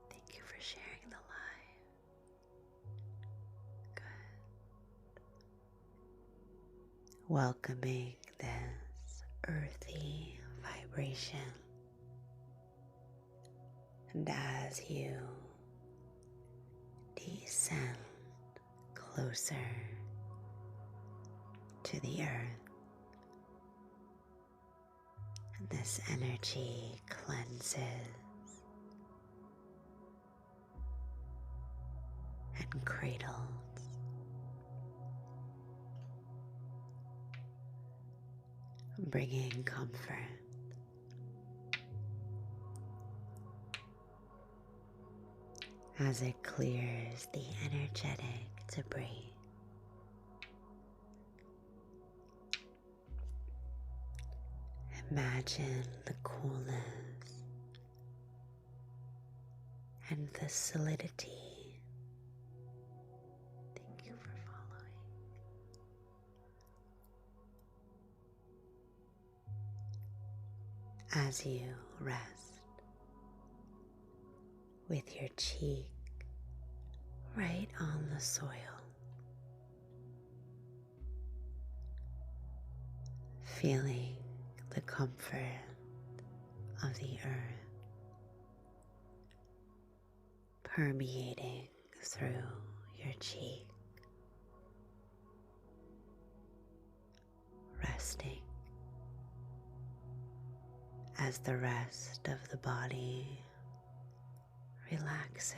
Thank you for sharing the live. Good. Welcoming this earthy vibration. And as you descend closer to the earth, this energy cleanses and cradles, bringing comfort as it clears the energetic debris. Imagine the coolness and the solidity. Thank you for following. As you rest with your cheek right on the soil, feeling the comfort of the earth permeating through your cheek, resting as the rest of the body relaxes,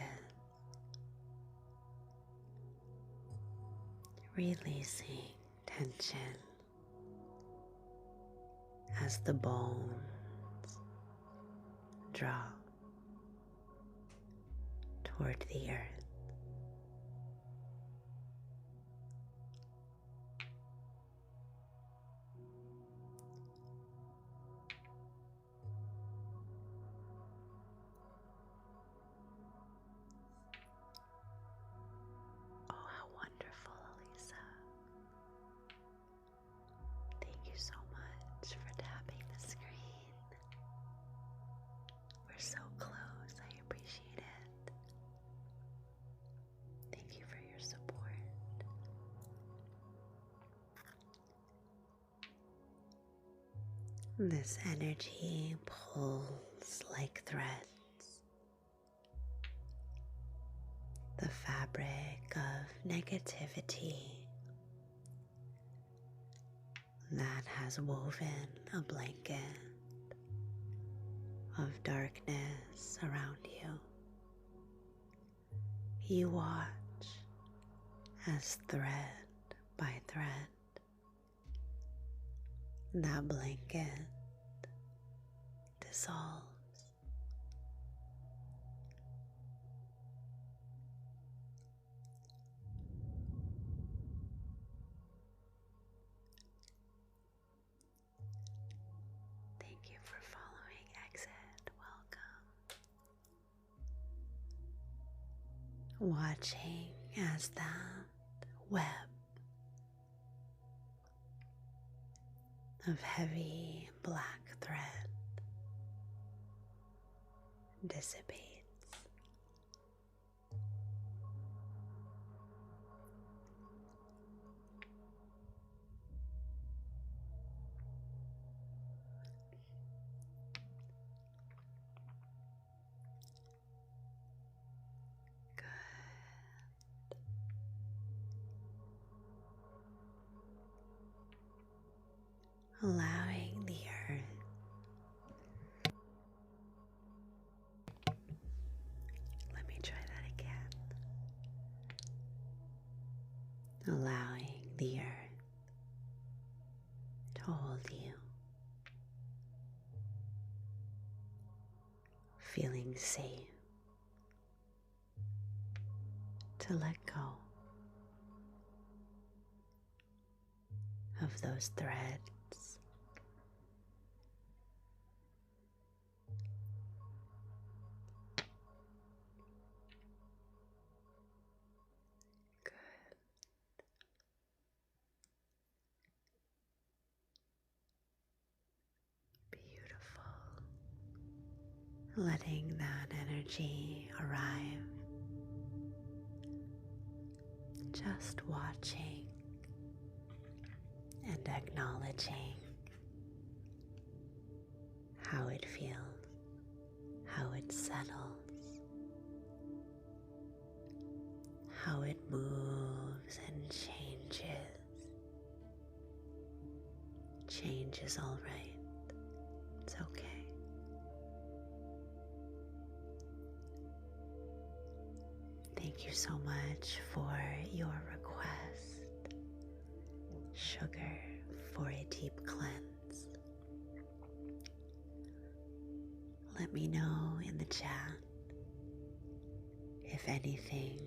releasing tension as the bones drop toward the earth. Oh, how wonderful, Elisa. Thank you so much for tapping the screen. We're so close. I appreciate it. Thank you for your support. This energy pulls like threads. The fabric of negativity that has woven a blanket of darkness around you. You watch as thread by thread that blanket dissolves. Thank you for following Exit. Welcome. Watching as that web of heavy black thread dissipates. Allowing the earth. Let me try that again. Allowing the earth to hold you. Feeling safe to let go of those threads. Letting that energy arrive, just watching and acknowledging how it feels, how it settles, how it moves and changes. Change is all right. It's okay. Thank you so much for your request, Sugar, for a deep cleanse. Let me know in the chat if anything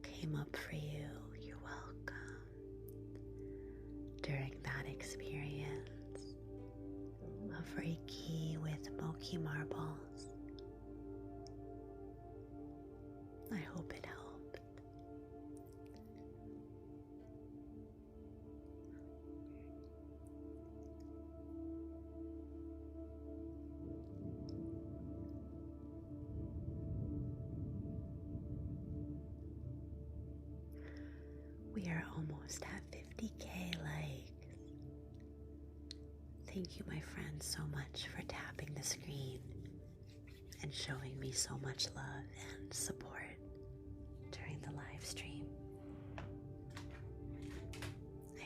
came up for you. You're welcome. During that experience of Reiki with Moki marbles, I hope it helped. We are almost at 50K likes. Thank you, my friends, so much for tapping the screen and showing me so much love and support during the live stream.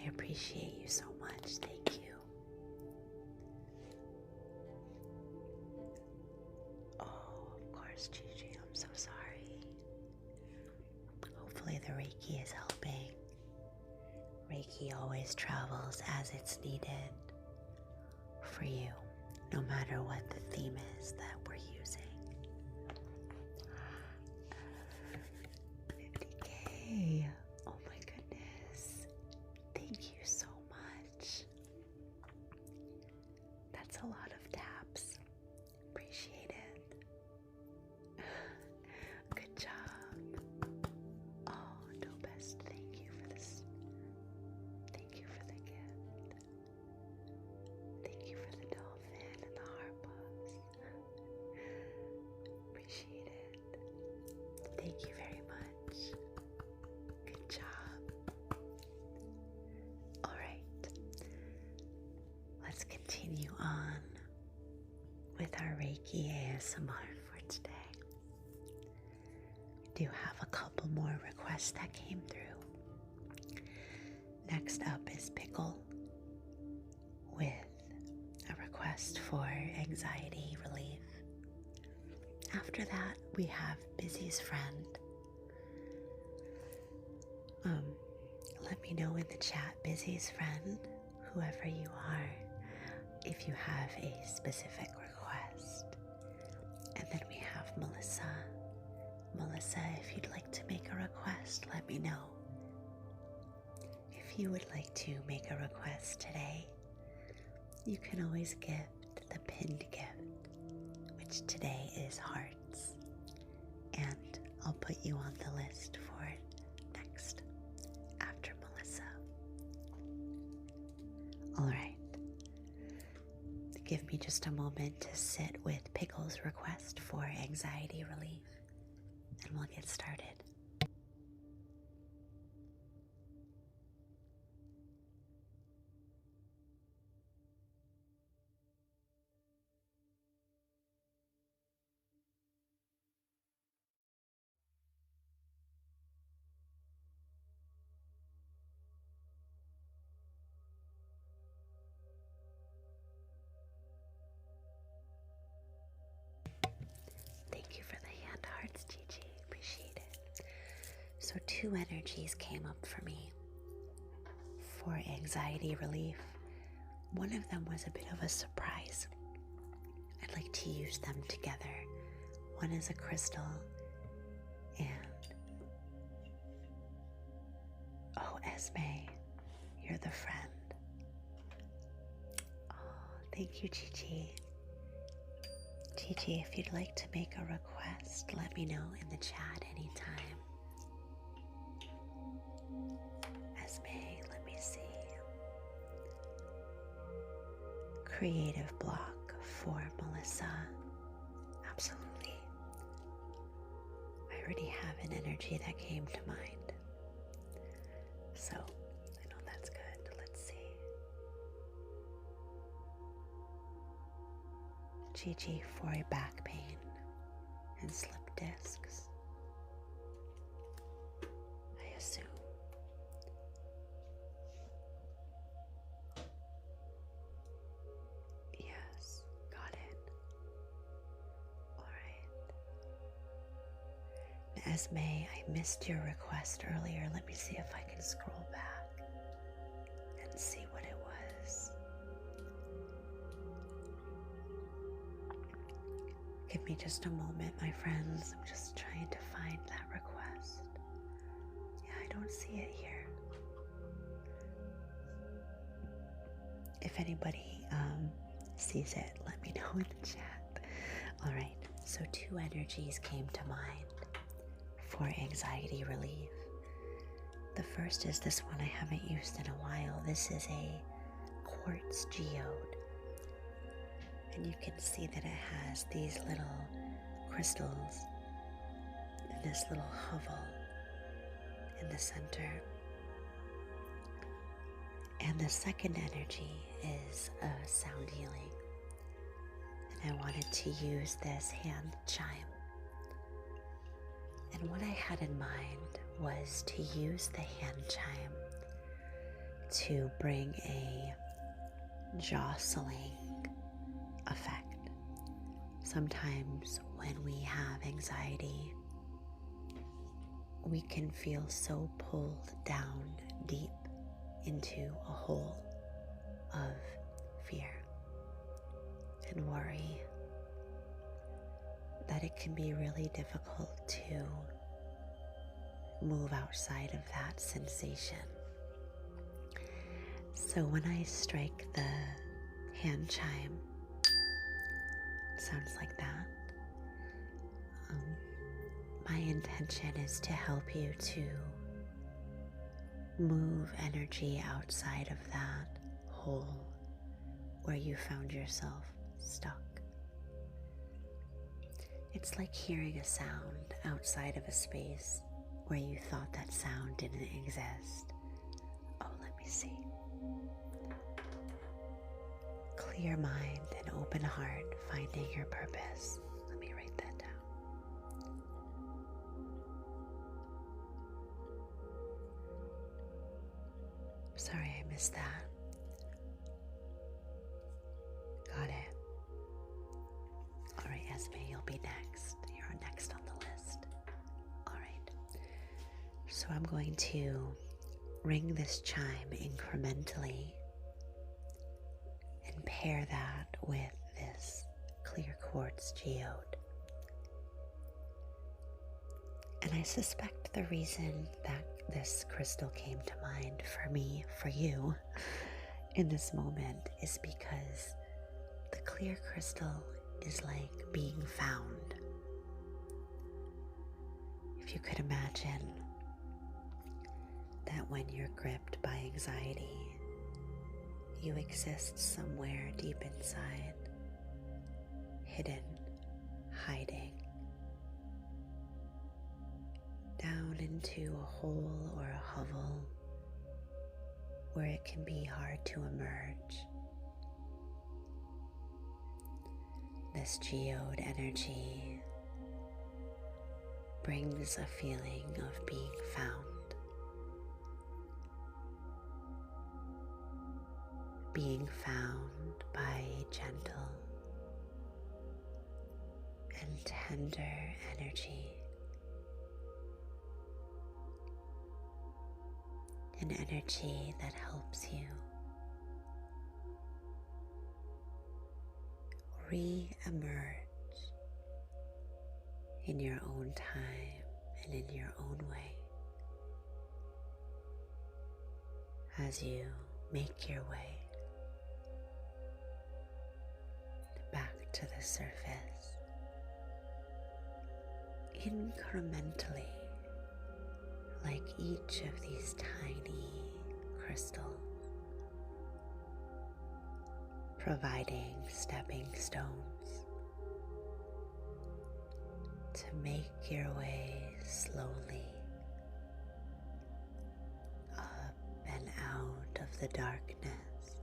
I appreciate you so much. Thank you. Oh, of course, Gigi, I'm so sorry. the Reiki is helping. Reiki always travels as it's needed for you, no matter what the theme is that we're using. 50K. Oh my goodness. Thank you so much. That's a lot of taps. Appreciate it. Good job. Oh, no best. Thank you for this. Thank you for the gift. Thank you for the dolphin and the heart puffs. Appreciate it. Thank you very much. Good job. Alright. Let's continue on with our Reiki ASMR for today. We do have a couple more requests that came through. Next up is Pickle with a request for anxiety relief. After that, we have Busy's friend. Let me know in the chat, Busy's friend, whoever you are, if you have a specific request. And then we have Melissa. Melissa, if you'd like to make a request, let me know. If you would like to make a request today, you can always gift the pinned gift, which today is hearts. And I'll put you on the list for it next, after Melissa. Alright. Give me just a moment to sit with Pickle's request for anxiety relief, and we'll get started. Thank you for the hand hearts, Gigi. Appreciate it. So 2 energies came up for me for anxiety relief. One of them was a bit of a surprise. I'd like to use them together. One is a crystal, and oh, Esme, you're the friend. Oh, thank you, Gigi. Gigi, if you'd like to make a request, let me know in the chat anytime. Esme, let me see. Creative block for Melissa. Absolutely. I already have an energy that came to mind. So, I know that's good. Let's see. Gigi for a back pain and slip discs, I assume. Yes, got it. Alright. Esme, I missed your request earlier. Let me see if I can scroll back and see what it was. Give me just a moment, my friends. I'm just trying to find that request. Yeah, I don't see it here. If anybody sees it, let me know in the chat. Alright, so 2 energies came to mind for anxiety relief. The first is this one I haven't used in a while. This is a quartz geode. And you can see that it has these little crystals and this little hovel in the center. And the second energy is a sound healing. And I wanted to use this hand chime. And what I had in mind was to use the hand chime to bring a jostling effect. Sometimes when we have anxiety we can feel so pulled down deep into a hole of fear and worry that it can be really difficult to move outside of that sensation. So when I strike the hand chime, it sounds like that. My intention is to help you to move energy outside of that hole where you found yourself stuck. It's like hearing a sound outside of a space where you thought that sound didn't exist. Oh, let me see. Clear mind and open heart, finding your purpose. Let me write that down. Sorry, I missed that. Got it. All right, Esme, you'll be next. You're next on the list. All right. So I'm going to ring this chime incrementally and pair that with this clear quartz geode. And I suspect the reason that this crystal came to mind for me, for you, in this moment is because the clear crystal is like being found. If you could imagine that when you're gripped by anxiety, you exist somewhere deep inside, hidden, hiding, down into a hole or a hovel where it can be hard to emerge. This geode energy brings a feeling of being found, being found by a gentle and tender energy, an energy that helps you re-emerge in your own time and in your own way as you make your way back to the surface incrementally, like each of these tiny crystals, providing stepping stones to make your way slowly up and out of the darkness,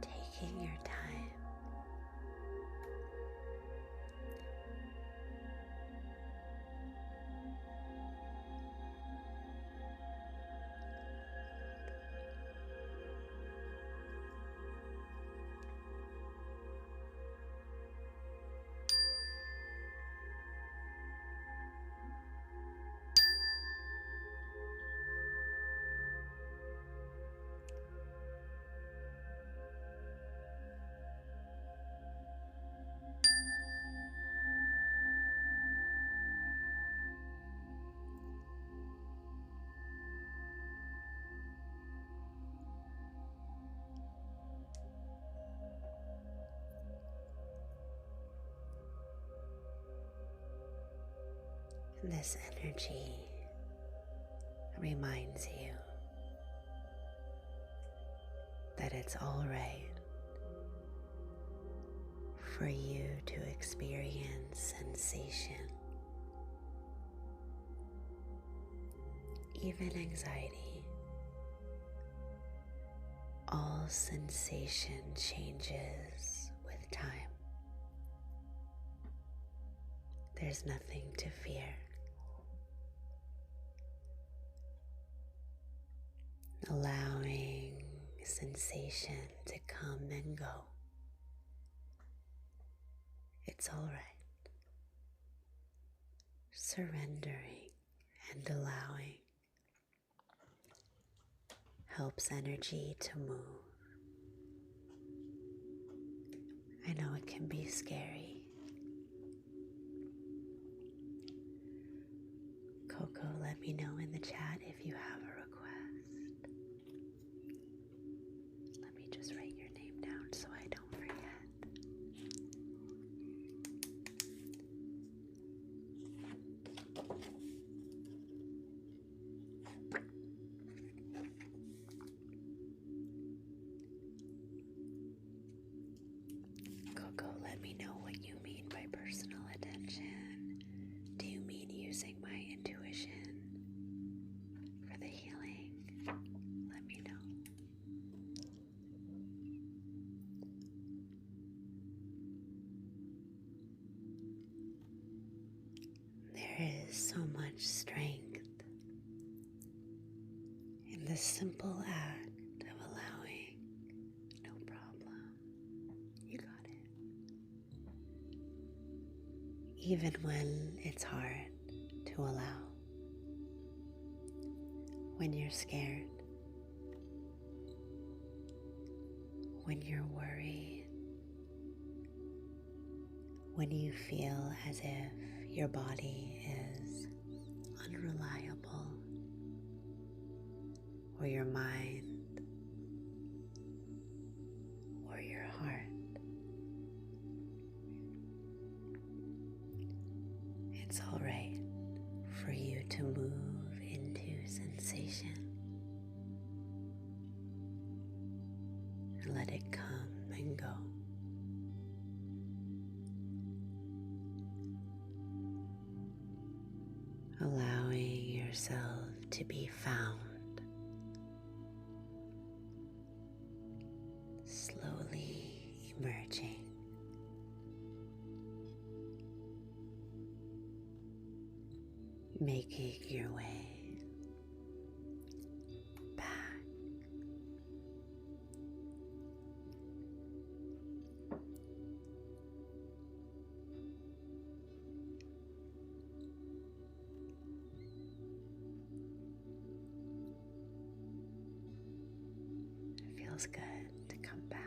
taking your time. This energy reminds you that it's all right for you to experience sensation, even anxiety. All sensation changes with time. There's nothing to fear. Allowing sensation to come and go It's all right. Surrendering and allowing helps energy to move. I know it can be scary. Coco, let me know in the chat if you have a request. Let me just write your name down so I don't forget. Coco, let me know what you mean by personal attention. Do you mean using my intuition for the healing? Let me know. There is so much strength in the simple act of allowing. No problem. You got it. Even when it's hard to allow. When you're scared. When you're worried. When you feel as if your body is unreliable, or your mind, or your heart. It's all right for you to move into sensation and let it come and go. Allowing yourself to be found, slowly emerging, making your way back. It feels good to come back.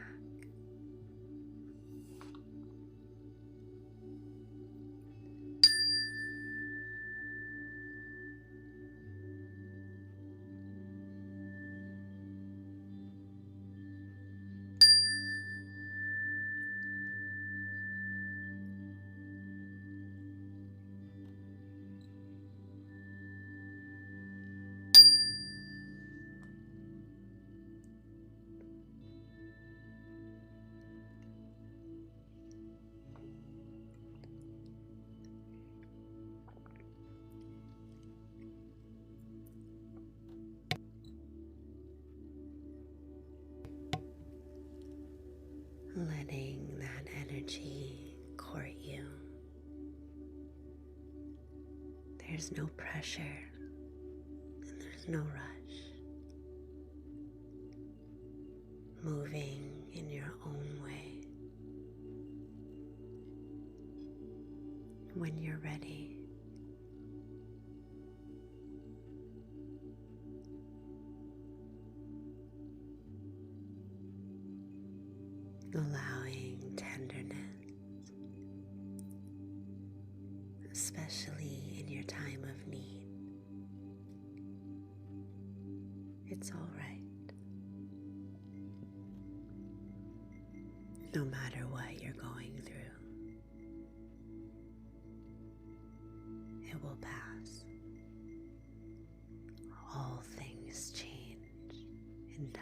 Letting that energy court you. There's no pressure and there's no rush. Moving in your own way. When you're ready, allowing tenderness, especially in your time of need. It's all right. No matter what you're going through, it will pass. All things change in time.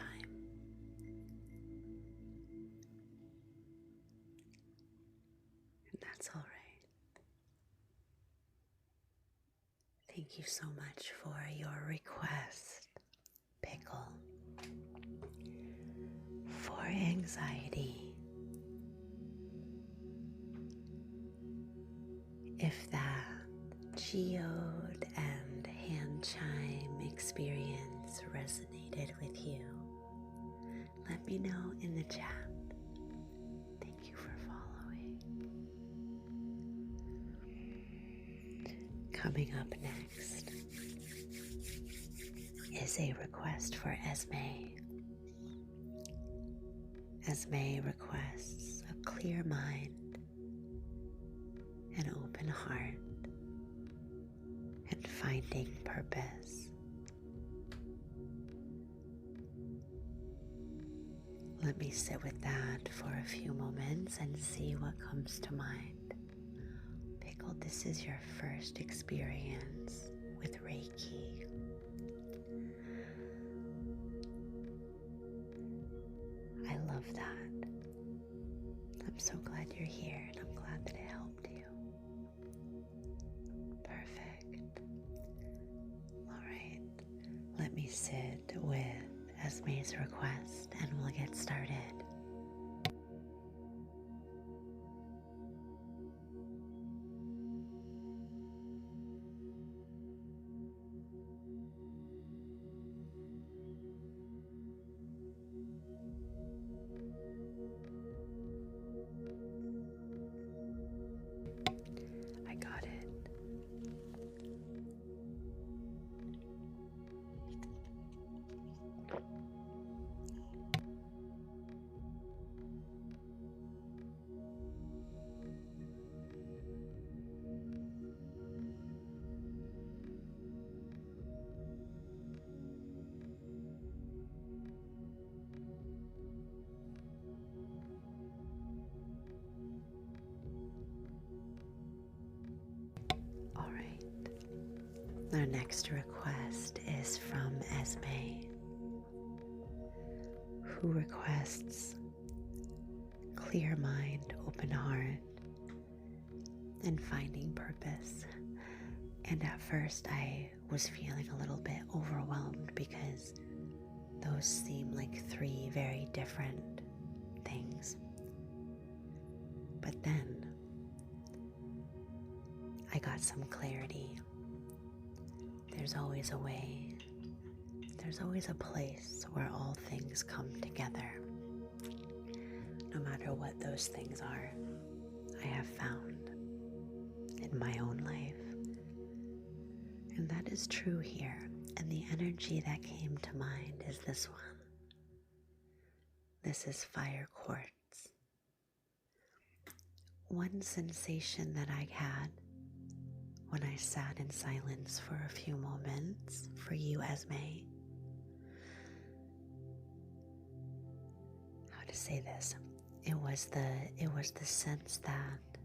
That's all right. Thank you so much for your request, Pickle. For anxiety, if that geode and hand chime experience resonated with you, let me know in the chat. Thank you for following. Coming up next is a request for Esme. Esme requests a clear mind, an open heart, and finding purpose. Let me sit with that for a few moments and see what comes to mind. Pickle, this is your first experience with Reiki. I love that. I'm so glad you're here, and I'm glad that it helped you. Perfect. All right, let me sit with Esme's request and we'll get started. I got it. All right. Our next request is from Esme, who requests clear mind, open heart, and finding purpose. And at first I was feeling a little bit overwhelmed because those seem like three very different things. But then I got some clarity. There's always a way. There's always a place where all things come together. No matter what those things are, I have found in my own life. And that is true here. And the energy that came to mind is this one. This is fire quartz. One sensation that I had when I sat in silence for a few moments for you, Esme. How to say this? It was the sense that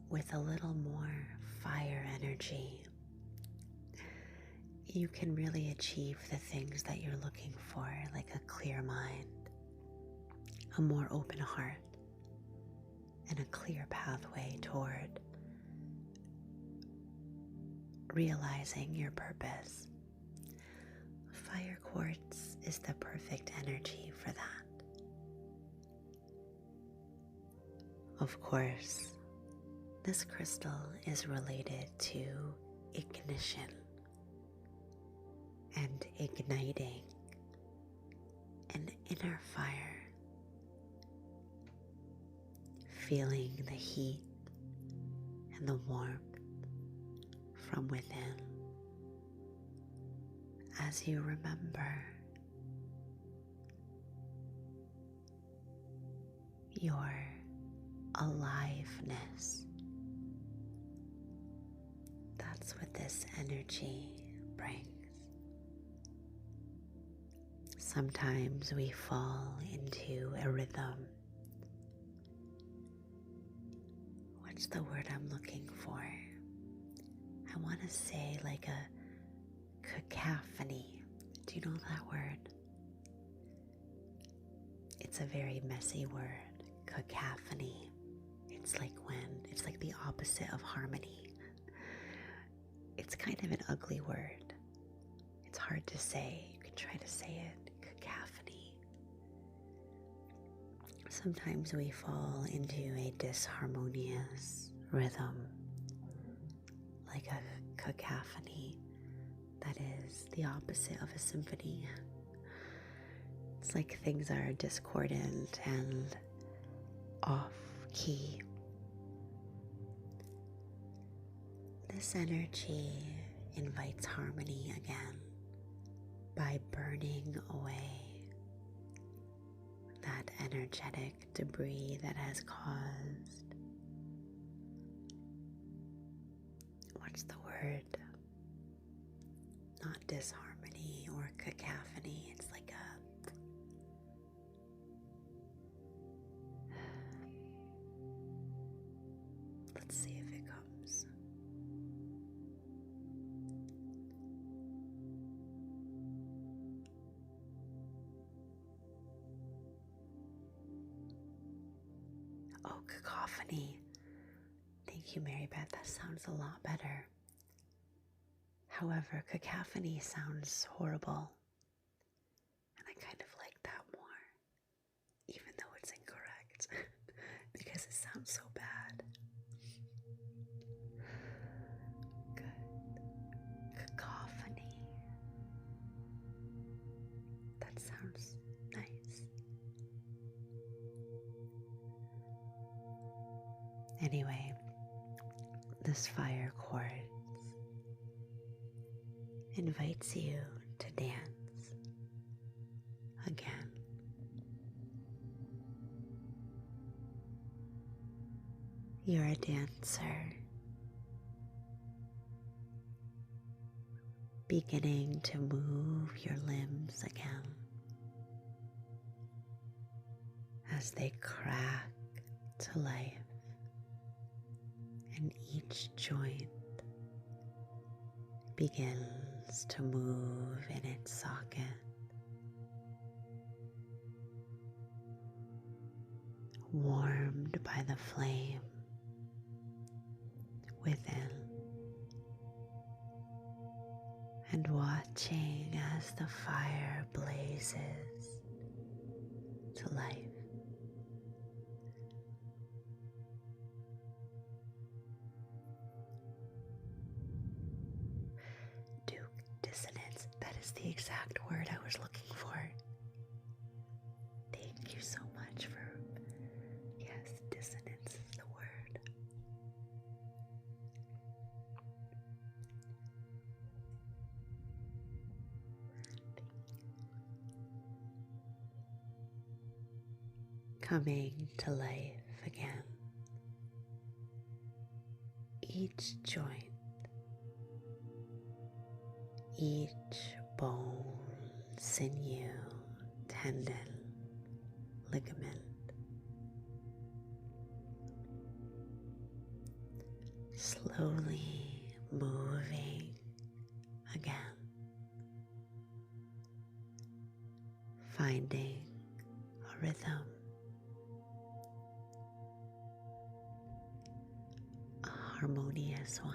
with a little more fire energy, you can really achieve the things that you're looking for, like a clear mind, a more open heart, and a clear pathway toward realizing your purpose. Fire quartz is the perfect energy for that. Of course, this crystal is related to ignition and igniting an inner fire, feeling the heat and the warmth from within as you remember your aliveness. That's what this energy brings. Sometimes we fall into a rhythm. What's the word I'm looking for? I want to say like a cacophony. Do you know that word? It's a very messy word, cacophony. It's like the opposite of harmony. It's kind of an ugly word. It's hard to say. You can try to say it, cacophony. Sometimes we fall into a disharmonious rhythm, like a cacophony that is the opposite of a symphony. It's like things are discordant and off key. This energy invites harmony again by burning away that energetic debris that has caused, what's the word? Not disharmony or cacophony, it's like let's see if it comes. Oh, cacophony. Thank you, Mary Beth. That sounds a lot better. However, cacophony sounds horrible. And I kind of like that more. Even though it's incorrect. Because it sounds so bad. Good. Cacophony. That sounds nice. Anyway, this fire quartz invites you to dance again. You're a dancer, beginning to move your limbs again as they crack to life. And each joint begins to move in its socket. Warmed by the flame within, and watching as the fire blazes to life. Dissonance, that is the exact word I was looking for. Thank you so much for, yes, dissonance is the word. Coming to life again. Each joint, each bone, sinew, tendon, ligament, slowly moving again, finding a rhythm, a harmonious one.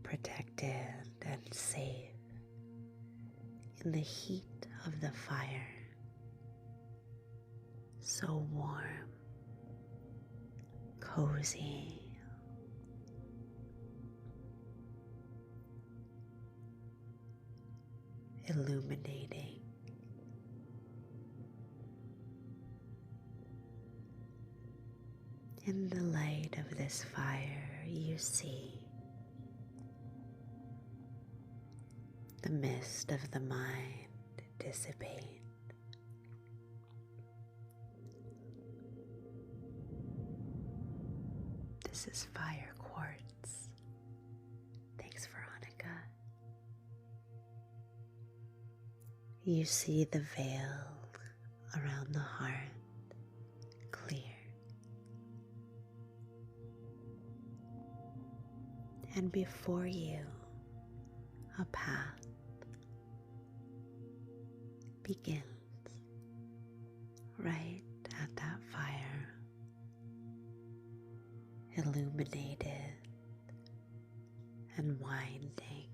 Protected and safe in the heat of the fire, so warm, cozy, illuminating. In the light of this fire, you see the mist of the mind dissipate. This is fire quartz. Thanks, Veronica. You see the veil around the heart clear. And before you, a path begins right at that fire, illuminated and winding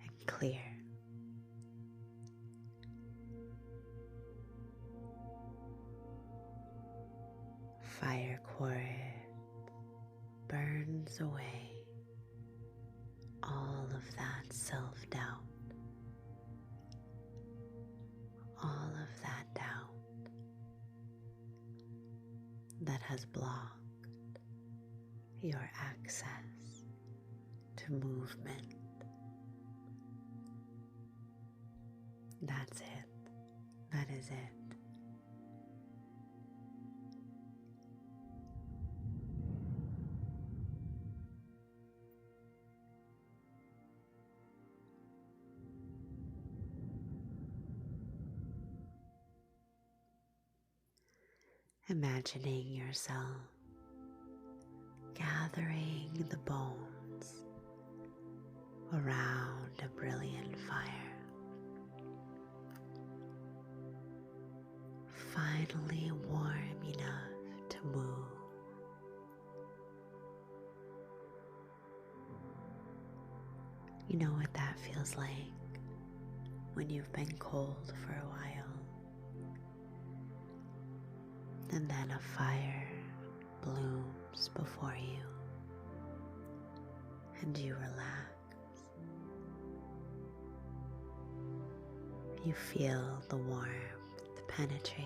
and clear. Fire quartz burns away all of that self-doubt, all of that doubt that has blocked your access to movement. That's it. That is it. Imagining yourself gathering the bones around a brilliant fire, finally warm enough to move. You know what that feels like when you've been cold for a while, and then a fire blooms before you and you relax. You feel the warmth penetrate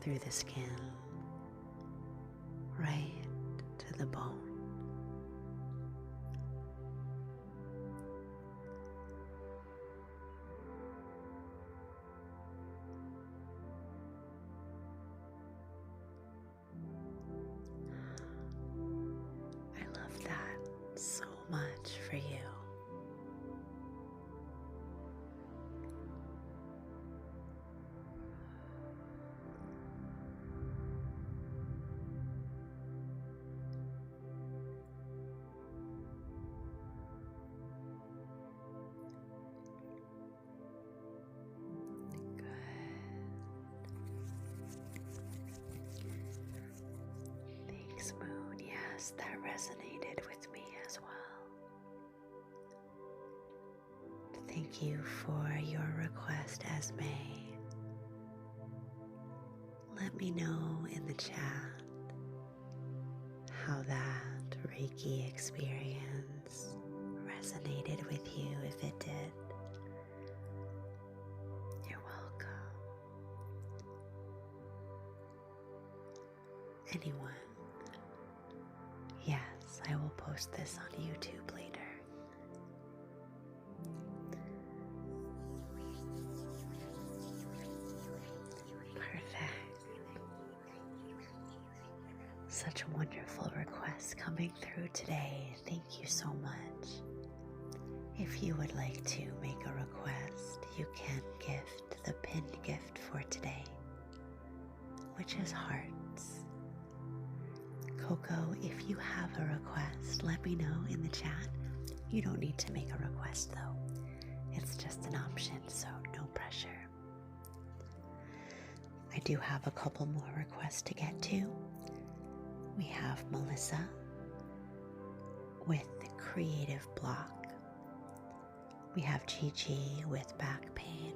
through the skin right to the bone. So much for you. Good. Thanks, Moon. Yes, that resonated with me as well. Thank you for your request, Esme. Let me know in the chat how that Reiki experience resonated with you, if it did. You're welcome. Anyone? Yes, I will post this on YouTube later. Such wonderful requests coming through today. Thank you so much. If you would like to make a request, you can gift the pinned gift for today, which is hearts. Coco, if you have a request, let me know in the chat. You don't need to make a request though. It's just an option, so no pressure. I do have a couple more requests to get to. We have Melissa with creative block. We have Gigi with back pain.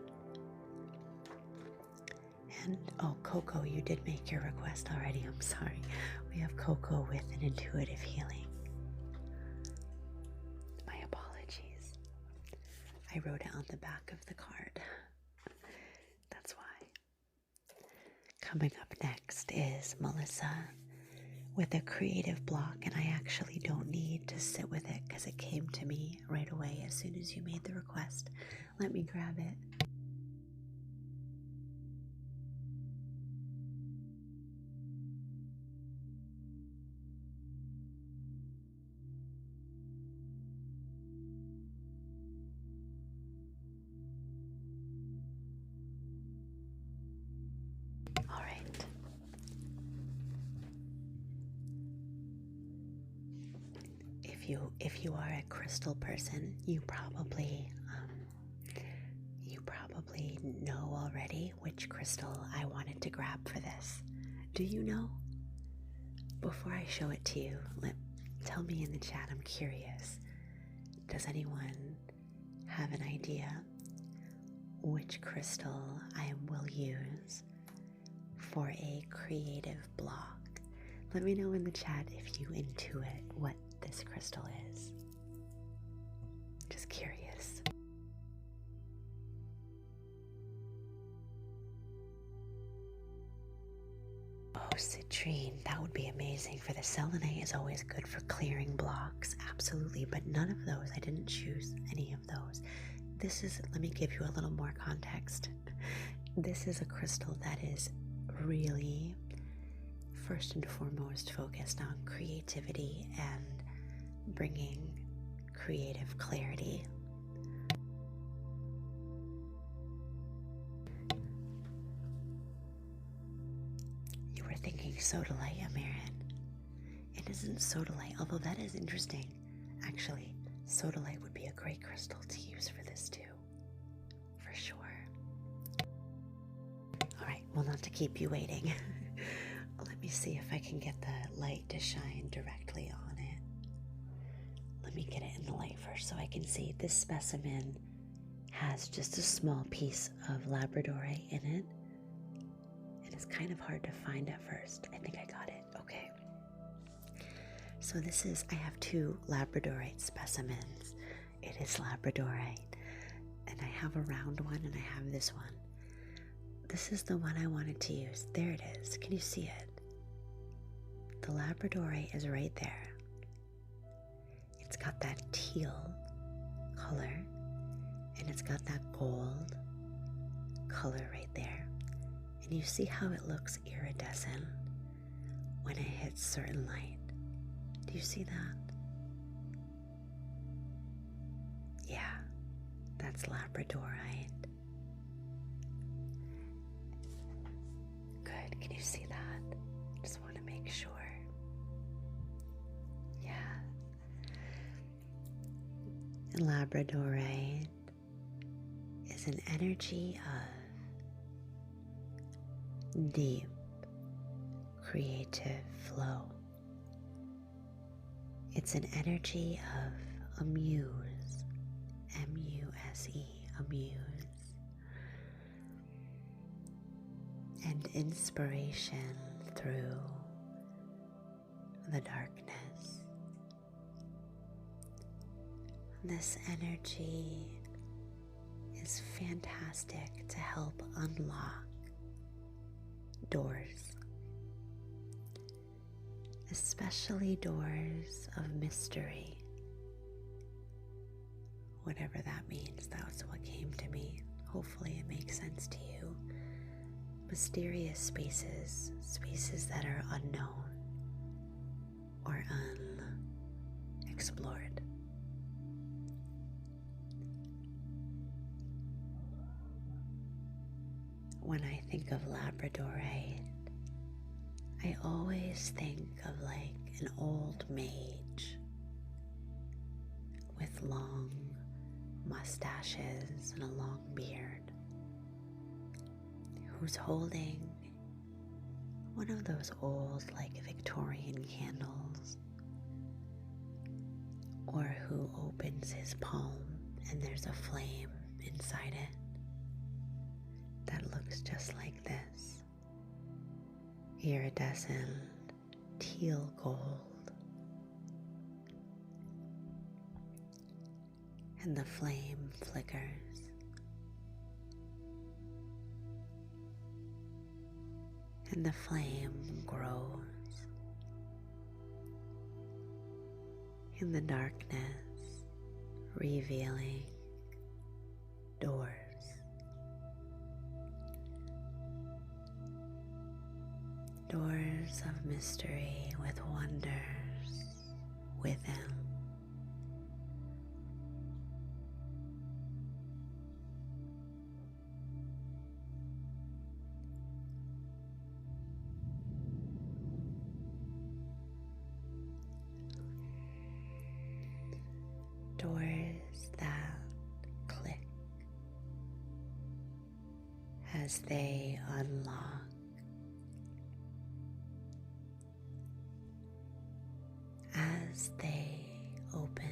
And oh, Coco, you did make your request already. I'm sorry. We have Coco with an intuitive healing. My apologies. I wrote it on the back of the card. That's why. Coming up next is Melissa with a creative block, and I actually don't need to sit with it because it came to me right away as soon as you made the request. Let me grab it. All right. If you are a crystal person, you probably know already which crystal I wanted to grab for this. Do you know? Before I show it to you, tell me in the chat. I'm curious. Does anyone have an idea which crystal I will use for a creative block? Let me know in the chat if you intuit what this crystal is. Just curious. citrine, that would be amazing. For the selenite is always good for clearing blocks, absolutely, but none of those, I didn't choose any of those. This is, let me give you a little more context. This is a crystal that is really, first and foremost, focused on creativity and bringing creative clarity. You were thinking sodalite, Amarin. It isn't sodalite, although that is interesting. Actually, sodalite would be a great crystal to use for this too, for sure. All right, well, not to keep you waiting. Let me see if I can get the light to shine directly on it. Let me get it in the light first so I can see. This specimen has just a small piece of labradorite in it. And it's kind of hard to find at first. I think I got it. Okay. So this is, I have two labradorite specimens. It is labradorite. And I have a round one and I have this one. This is the one I wanted to use. There it is. Can you see it? The labradorite is right there. It's got that teal color and it's got that gold color right there. And you see how it looks iridescent when it hits certain light. Do you see that? Yeah, that's labradorite. Good, can you see that? Just want to make sure. Yeah. And labradorite is an energy of deep creative flow. It's an energy of amuse, M-U-S-E, amuse, and inspiration through the darkness. This energy is fantastic to help unlock doors, especially doors of mystery. Whatever that means, that's what came to me. Hopefully it makes sense to you. Mysterious spaces, spaces that are unknown or unexplored. When I think of labradorite, I always think of like an old mage with long mustaches and a long beard who's holding one of those old like Victorian candles, or who opens his palm and there's a flame inside it that looks just like this. Iridescent teal gold, and the flame flickers, and the flame grows in the darkness, revealing doors. Doors of mystery with wonders within. Doors that click as they unlock. As they open,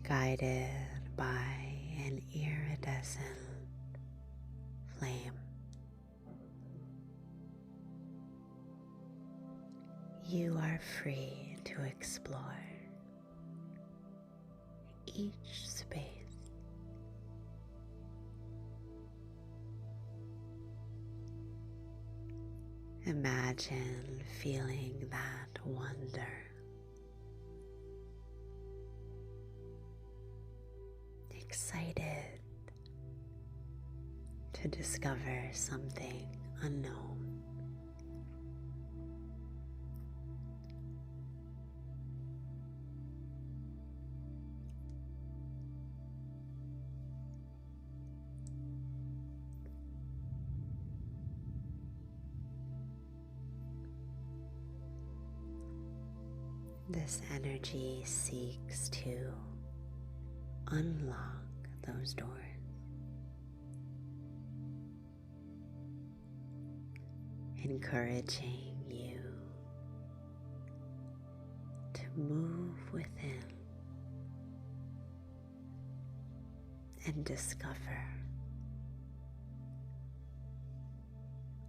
guided by an iridescent flame. You are free to explore each space Imagine feeling that wonder, excited to discover something unknown. This energy seeks to unlock those doors, encouraging you to move within and discover,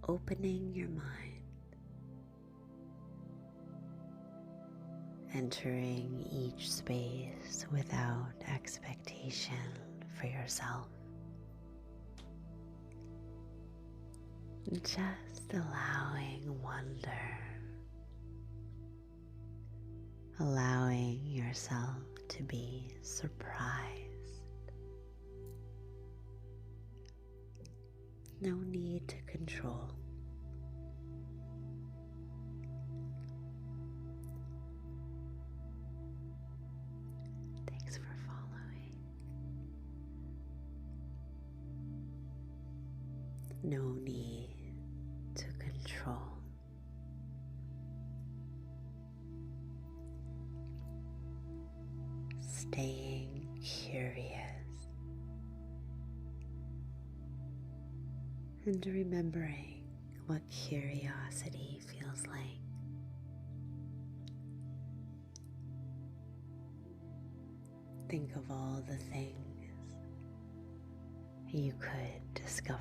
opening your mind, entering each space without expectation for yourself. Just allowing wonder, allowing yourself to be surprised. No need to control. Thanks for following. No need to control. Staying curious and remembering what curiosity feels like. Think of all the things you could discover.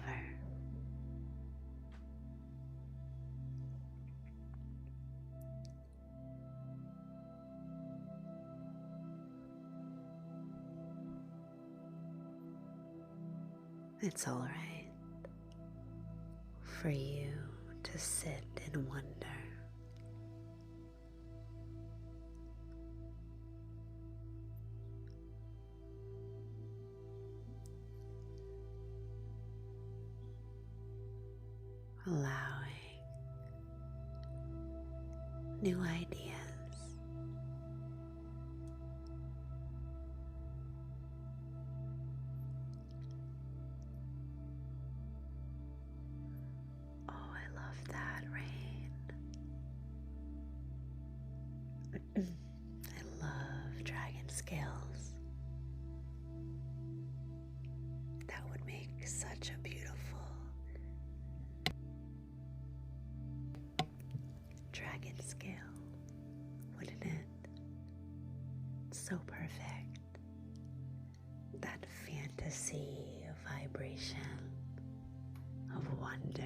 It's all right for you to sit and wonder. Allowing new ideas. Oh, I love that rain. I love dragon scales. That would make such a beautiful dragon scale, wouldn't it? So perfect. That fantasy vibration of wonder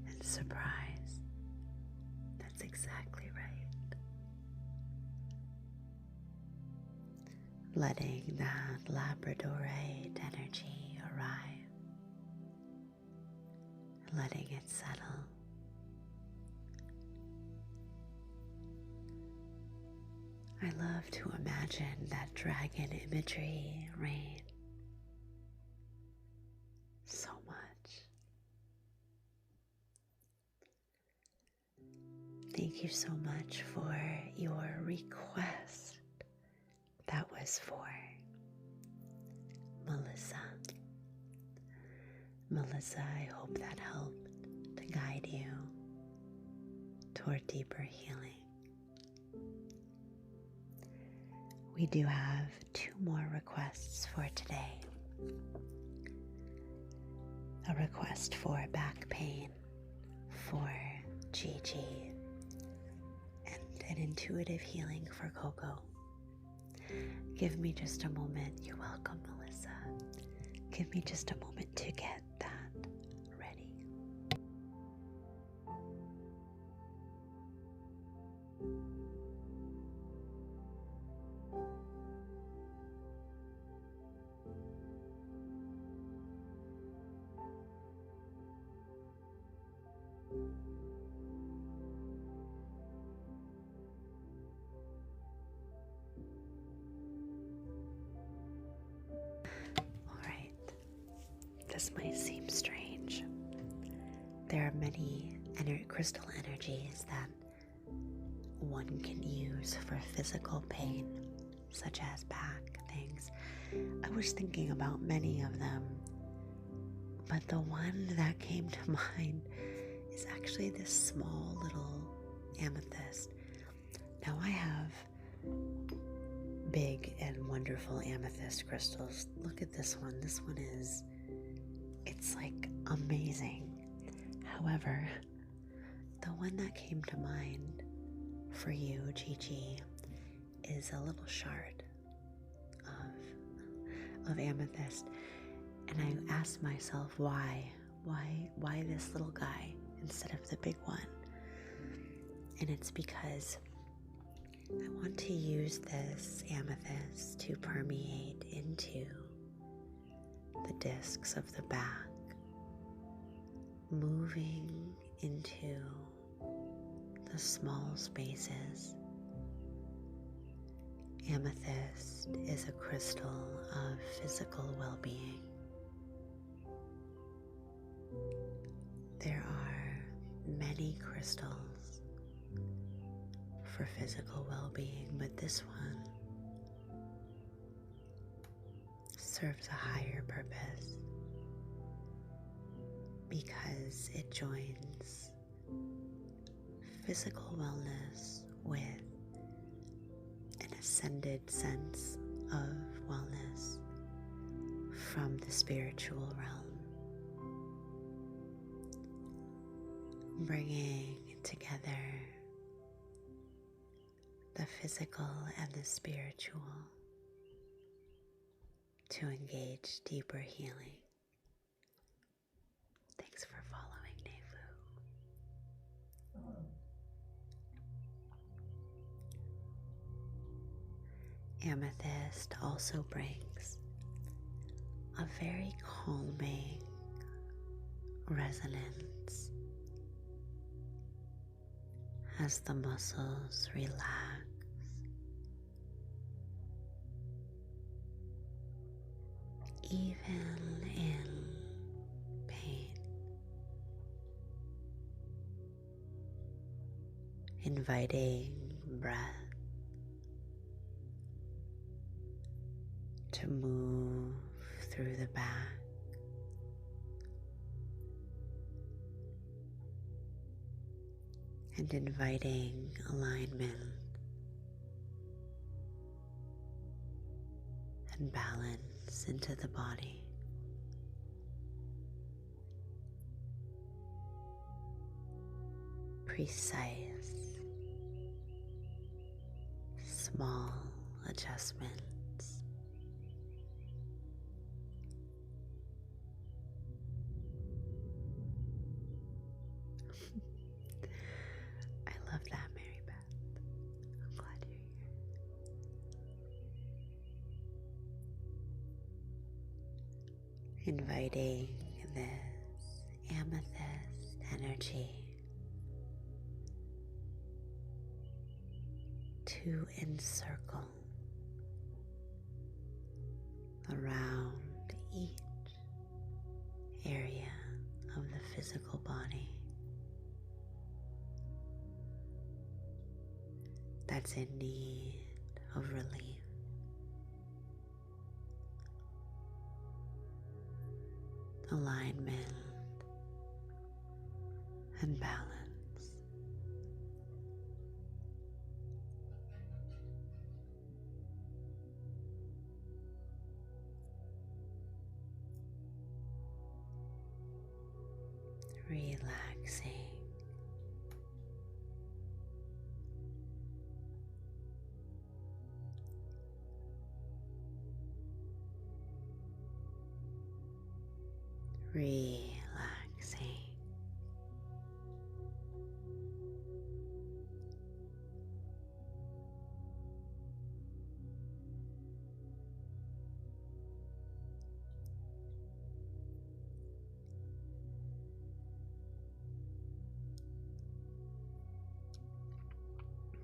and surprise. That's exactly right. Letting that Labradorite energy arrive, letting it settle. I love to imagine that dragon imagery rain so much. Thank you so much for your request. That was for Melissa. Melissa, I hope that helped to guide you toward deeper healing. We do have 2 more requests for today. A request for back pain for Gigi and an intuitive healing for Coco. Give me just a moment. You're welcome, Melissa. Give me just a moment to get that ready. this might seem strange. There are many crystal energies that one can use for physical pain, such as back things. I was thinking about many of them, but the one that came to mind is actually this small little amethyst. Now I have big and wonderful amethyst crystals. Look at this one. This one it's like amazing. However, the one that came to mind for you, Chi-Chi, is a little shard of amethyst. And I asked myself, why this little guy instead of the big one? And it's because I want to use this amethyst to permeate into the discs of the back, moving into the small spaces. Amethyst is a crystal of physical well-being. There are many crystals for physical well-being, but this one serves a higher purpose because it joins physical wellness with an ascended sense of wellness from the spiritual realm, bringing together the physical and the spiritual to engage deeper healing. Thanks for following, Nefu. Amethyst also brings a very calming resonance as the muscles relax. Even in pain, inviting breath to move through the back, and inviting alignment and balance into the body. Precise, small adjustments. I love that, Mary Beth. I'm glad you're here. Inviting this amethyst energy to encircle around each area of the physical body that's in need of relief. Alignment and balance. Relaxing. Relaxing.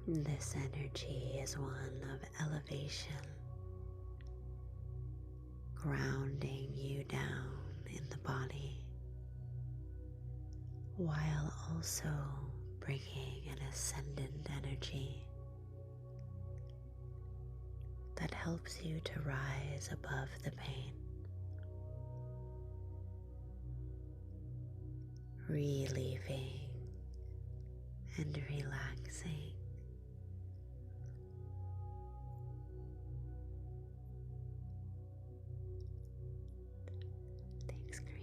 This energy is one of elevation, grounding you down in the body. while also bringing an ascendant energy that helps you to rise above the pain, relieving and relaxing. Thanks, Green.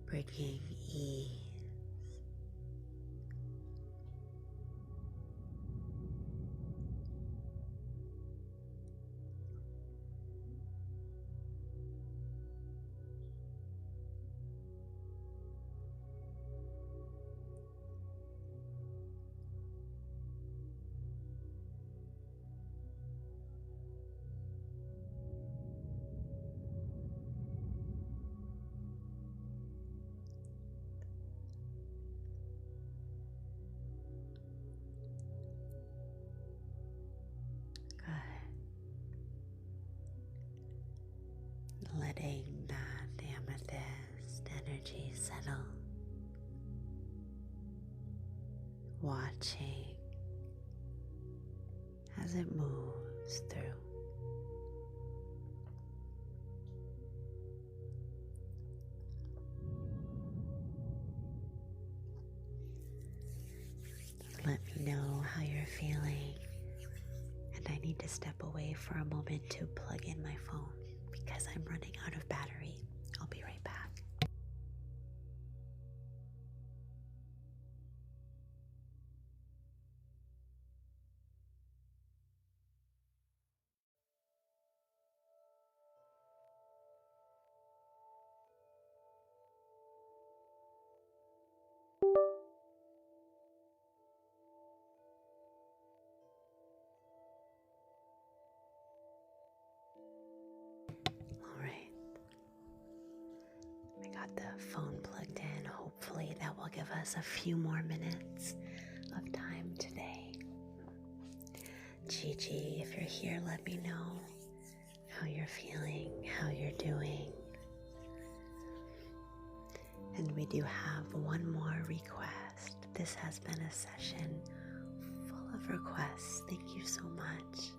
Bringing ease. Letting that amethyst energy settle, watching as it moves through. Let me know how you're feeling, and I need to step away for a moment to plug in my phone because I'm running out of battery. I'll be right back. All right. I got the phone plugged in. Hopefully that will give us a few more minutes of time today. Gigi, if you're here, let me know how you're feeling, how you're doing. And we do have one more request. This has been a session full of requests. Thank you so much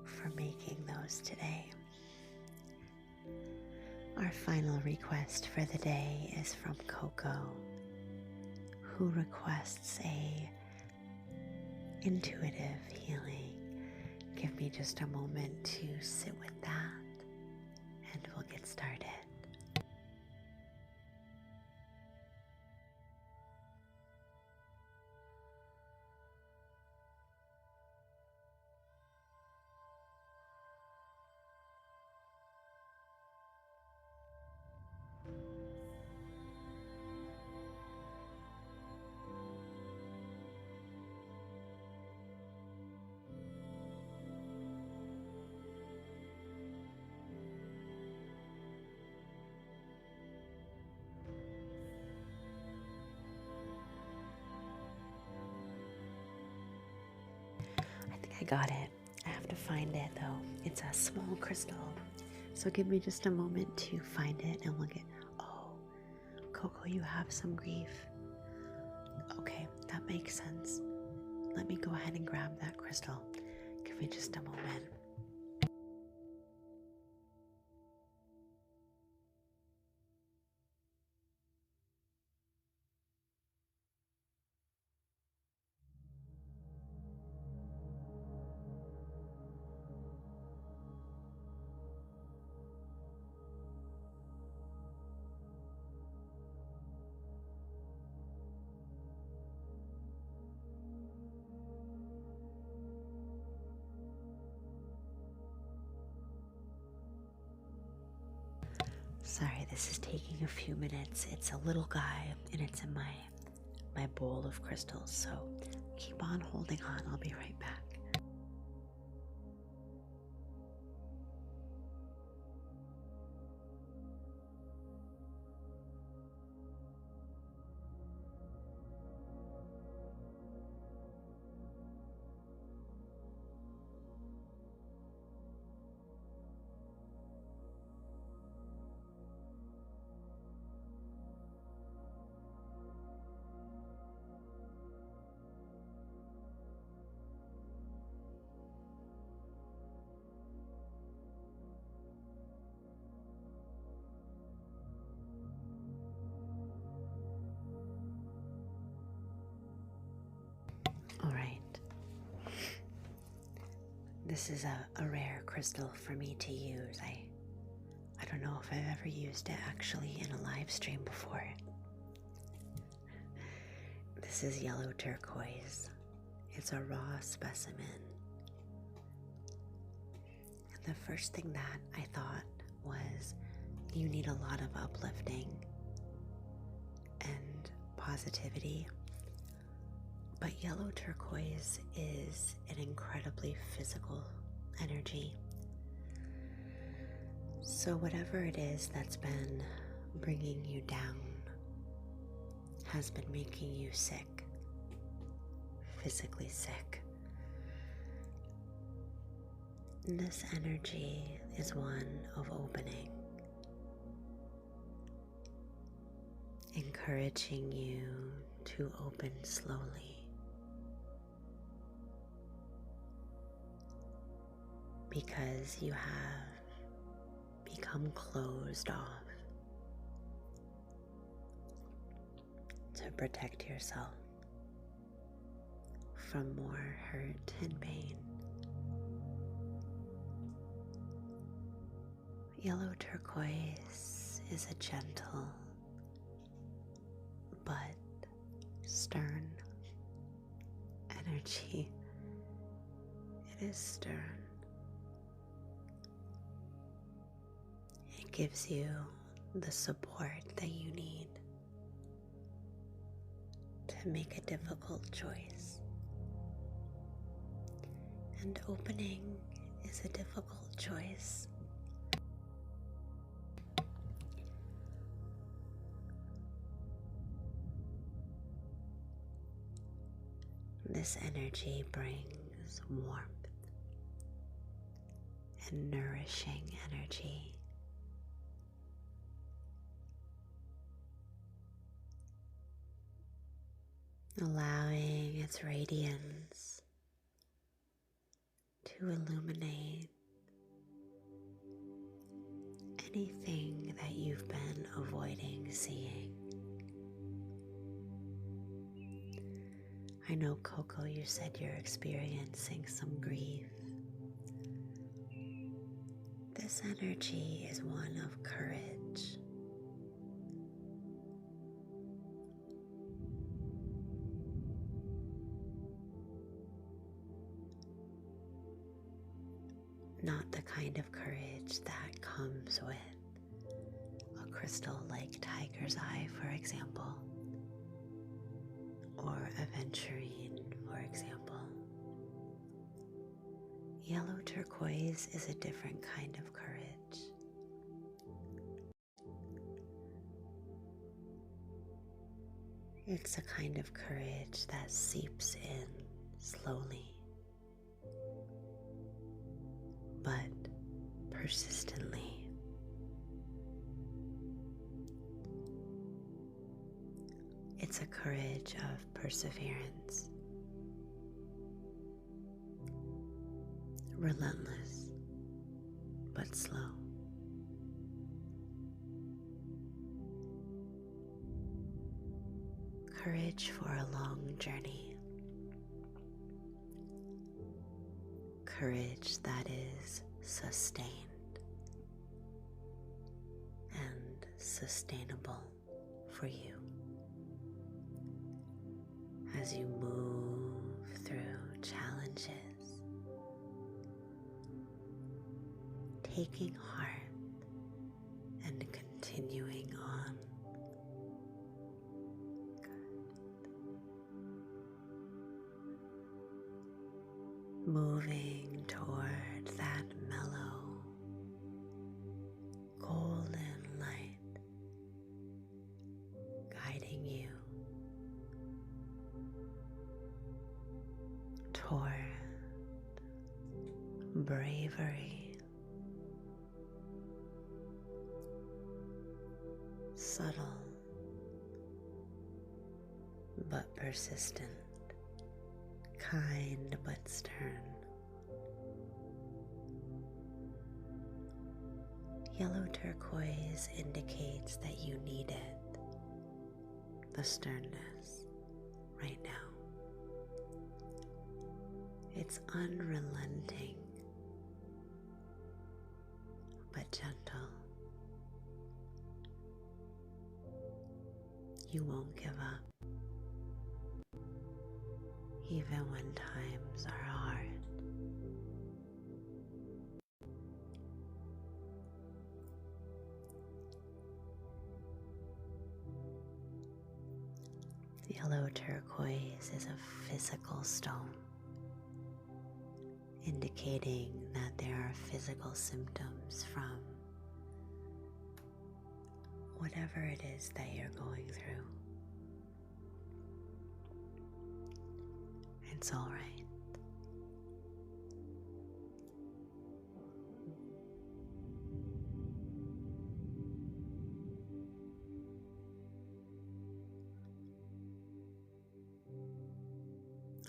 for making those today. Our final request for the day is from Coco, who requests a intuitive healing. Give me just a moment to sit with that and we'll get started. I got it. I have to find it though. It's a small crystal. So give me just a moment to find it and we'll get... Oh, Coco, you have some grief. Okay, that makes sense. Let me go ahead and grab that crystal. Give me just a moment. Sorry, this is taking a few minutes. It's a little guy and it's in my bowl of crystals, so keep on holding on. I'll be right back. This is a rare crystal for me to use. I don't know if I've ever used it actually in a live stream before. This is yellow turquoise. It's a raw specimen. And the first thing that I thought was you need a lot of uplifting and positivity. But yellow turquoise is an incredibly physical energy. So whatever it is that's been bringing you down has been making you sick, physically sick. And this energy is one of opening, encouraging you to open slowly. Because you have become closed off to protect yourself from more hurt and pain. Yellow turquoise is a gentle but stern energy. It is stern. It gives you the support that you need to make a difficult choice. And opening is a difficult choice. This energy brings warmth and nourishing energy. Allowing its radiance to illuminate anything that you've been avoiding seeing. I know, Coco, you said you're experiencing some grief. This energy is one of courage. Not the kind of courage that comes with a crystal like tiger's eye, for example, or aventurine, for example. Yellow turquoise is a different kind of courage. It's a kind of courage that seeps in slowly, but persistently. It's a courage of perseverance, relentless but slow. Courage for a long journey. Courage that is sustained and sustainable for you as you move through challenges, taking heart and continuing on. Moving toward that mellow, golden light, guiding you toward bravery, subtle but persistent, kind but stern. Yellow turquoise indicates that you need it, the sternness, right now. It's unrelenting gentle. You won't give up, even when times are hard. Yellow turquoise is a physical stone, indicating that there are physical symptoms from whatever it is that you're going through. It's all right.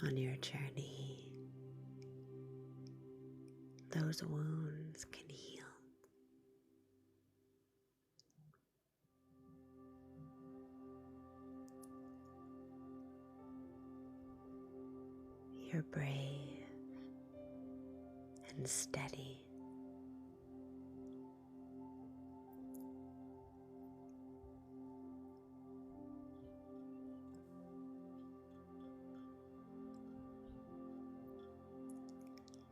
On your journey, those wounds can heal. You're brave and steady.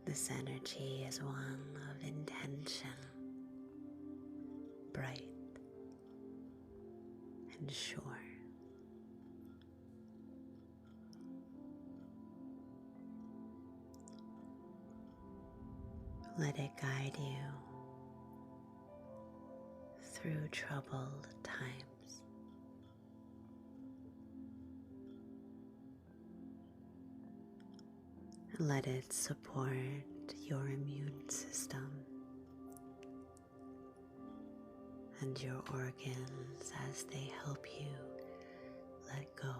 This energy is one of intention, bright and sure. Let it guide you through troubled times. Let it support your immune system and your organs as they help you let go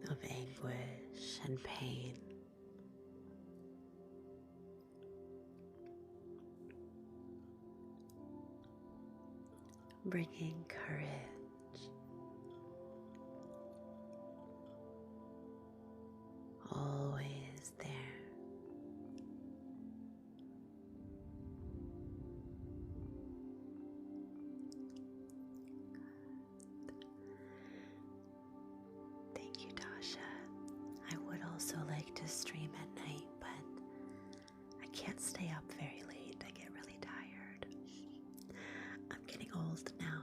of anguish and pain. Bringing courage, always there. Thank you, Tasha. I would also like to stream at night, but I can't stay up very late. I get really tired. I'm getting old now.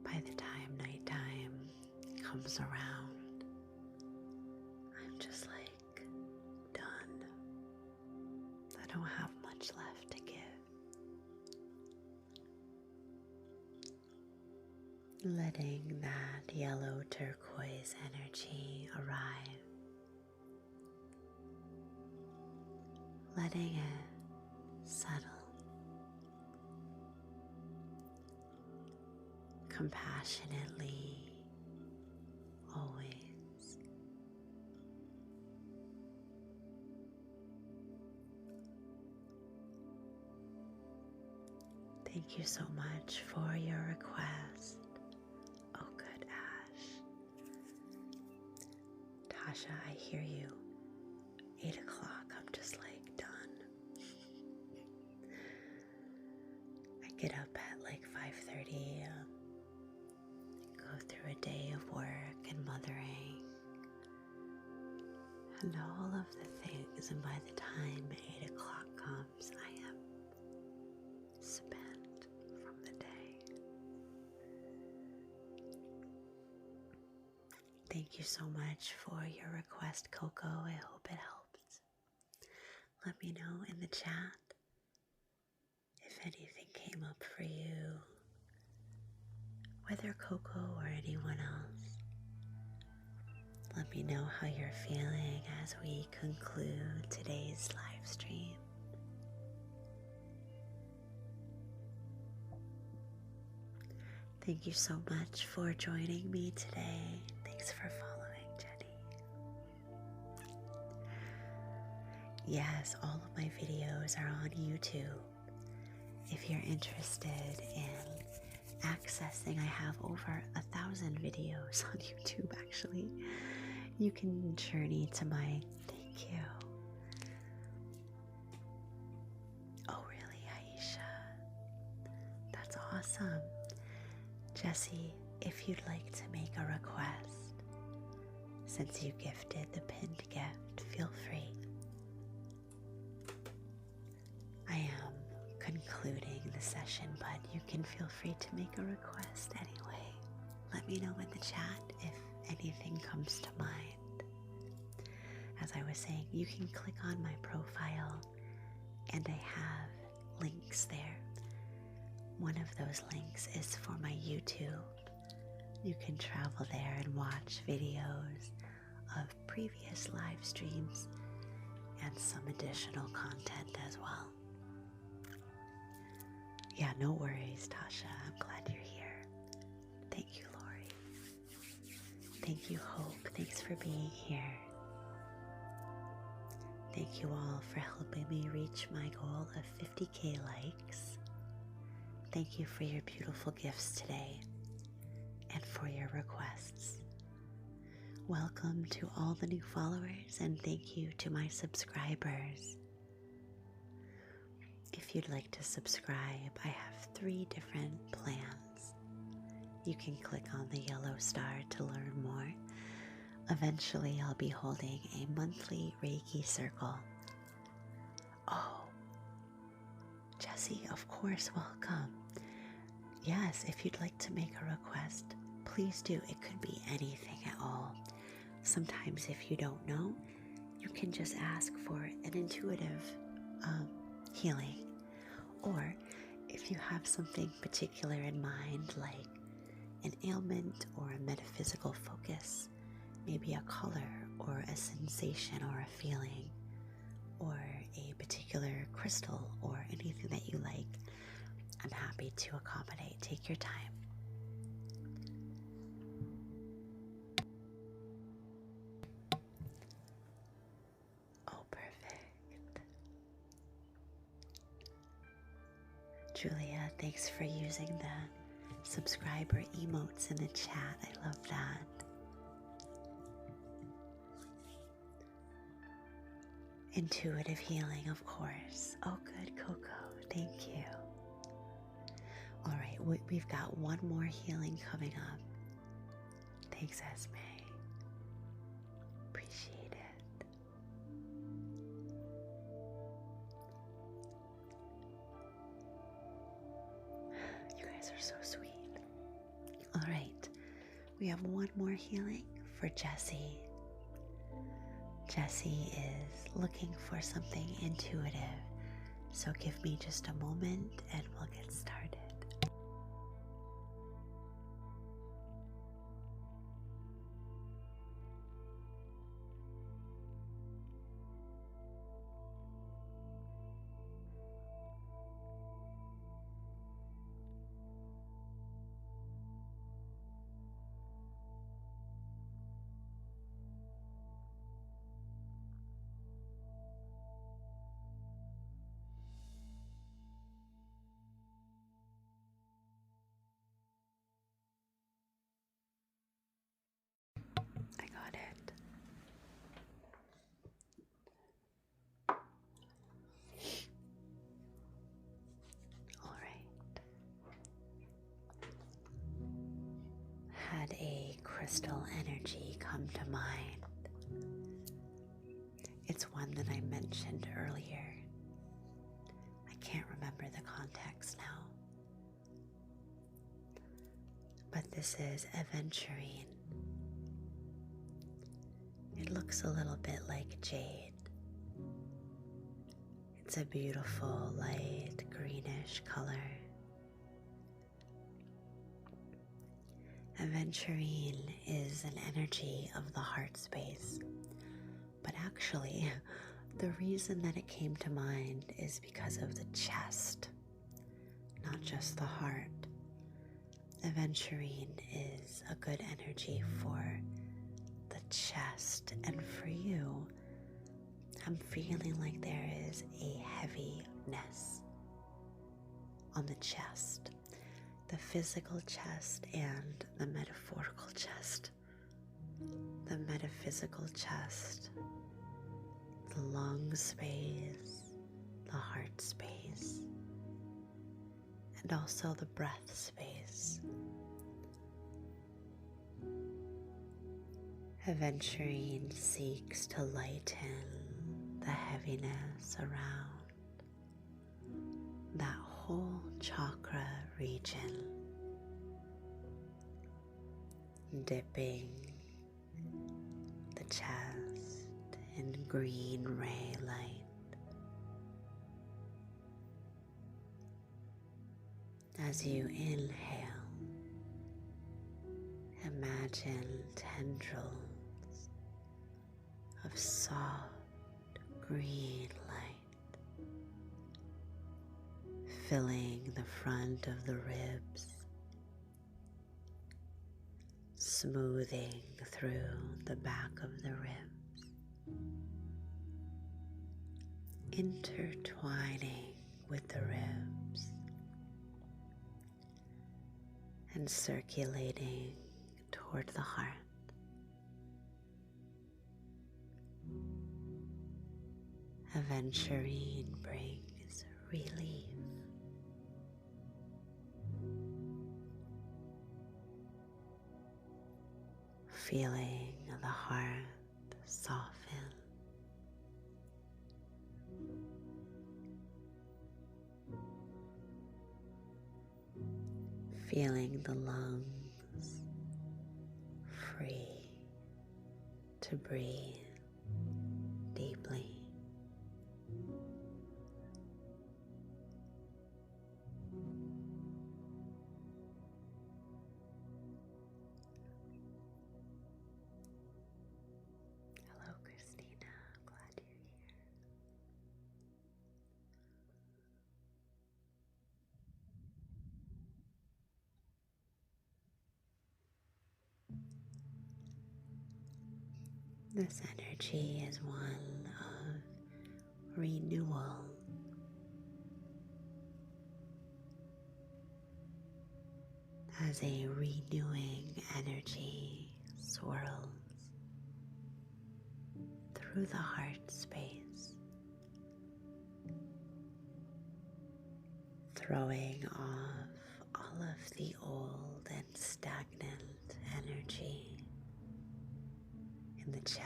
By the time nighttime comes around, I'm just like done. I don't have much left to give. Letting that yellow turquoise energy arrive. Letting it settle. Compassionately, always. Thank you so much for your request. Oh, good, Ash. Tasha, I hear you. 8 o'clock, I'm just like done. I get up at like 5:30, go through a day of work and mothering and all of the things, and by the time 8 o'clock comes, I am spent from the day. Thank you so much for your request, Coco. I hope it helps. Let me know in the chat if anything came up for you, whether Coco or anyone else. Let me know how you're feeling as we conclude today's live stream. Thank you so much for joining me today. Thanks for following, Jenny. Yes, all of my videos are on YouTube. If you're interested in accessing, I have over 1,000 videos on YouTube actually. You can journey to my, thank you. Oh, really, Aisha? That's awesome. Jessie, if you'd like to make a request, since you gifted the pinned gift, feel free. I am concluding the session, but you can feel free to make a request anyway. Let me know in the chat if anything comes to mind. As I was saying, you can click on my profile and I have links there. One of those links is for my YouTube. You can travel there and watch videos of previous live streams and some additional content as well. Yeah, no worries, Tasha. I'm glad you're here. Thank you, Lori. Thank you, Hope. Thanks for being here. Thank you all for helping me reach my goal of 50K likes. Thank you for your beautiful gifts today and for your requests. Welcome to all the new followers, and thank you to my subscribers. If you'd like to subscribe, I have 3 different plans. You can click on the yellow star to learn more. Eventually, I'll be holding a monthly Reiki circle. Oh, Jessie, of course, welcome. Yes, if you'd like to make a request, please do. It could be anything at all. Sometimes if you don't know, you can just ask for an intuitive healing. Or if you have something particular in mind, like an ailment or a metaphysical focus, maybe a color or a sensation or a feeling, or a particular crystal or anything that you like, I'm happy to accommodate. Take your time. Oh, perfect. Julia, thanks for using the subscriber emotes in the chat. I love that. Intuitive healing, of course. Oh, good, Coco. Thank you. All right, we've got one more healing coming up. Thanks, Esme. Appreciate it. You guys are so sweet. All right, we have one more healing for Jessie. Jessie is looking for something intuitive, so give me just a moment and we'll get started. I got it. All right. Had a crystal energy come to mind. It's one that I mentioned earlier. I can't remember the context now. But this is aventurine. It looks a little bit like jade. It's a beautiful light greenish color. Aventurine is an energy of the heart space. But actually, the reason that it came to mind is because of the chest, not just the heart. Aventurine is a good energy for the chest, and for you, I'm feeling like there is a heaviness on the chest, the physical chest and the metaphorical chest. the metaphysical chest, the lung space, the heart space, and also the breath space. Aventurine seeks to lighten the heaviness around that whole chakra region, dipping the chest in green ray light as you inhale. Imagine tendrils of soft green light filling the front of the ribs, smoothing through the back of the ribs, intertwining with the ribs and circulating toward the heart. Aventurine brings relief. Feeling the heart soften. Feeling the lungs free to breathe deeply. Hello, Christina. I'm glad you're here. This energy is one of renewal. As a renewing energy swirls through the heart space, throwing off all of the old and stagnant energy in the chest,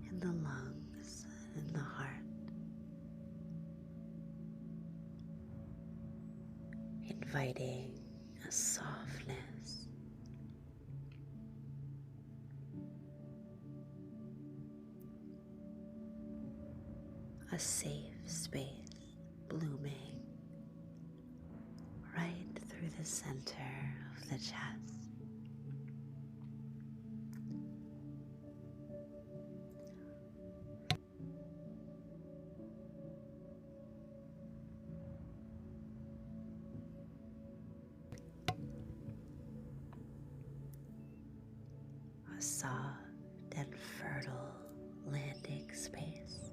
in the lungs, and in the heart. Inviting a softness, a safe space blooming right through the center of the chest. A soft and fertile landing space.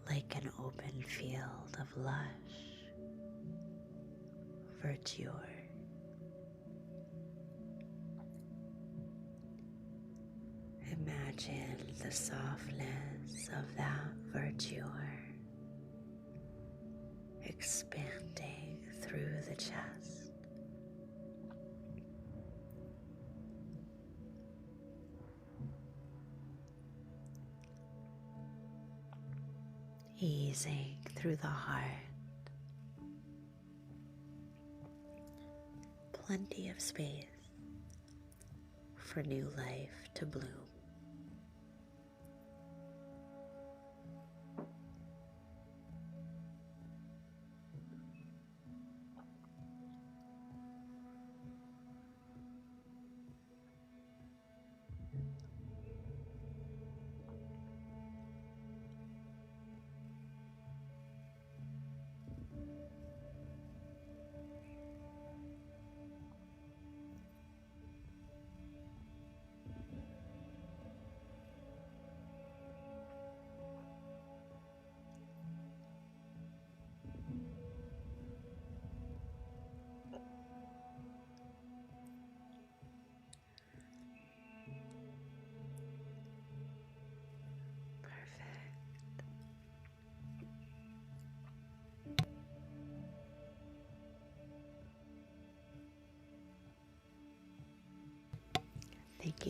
Like an open field of lush verdure. Imagine the softness of that verdure expanding through the chest. Easing through the heart. Plenty of space for new life to bloom.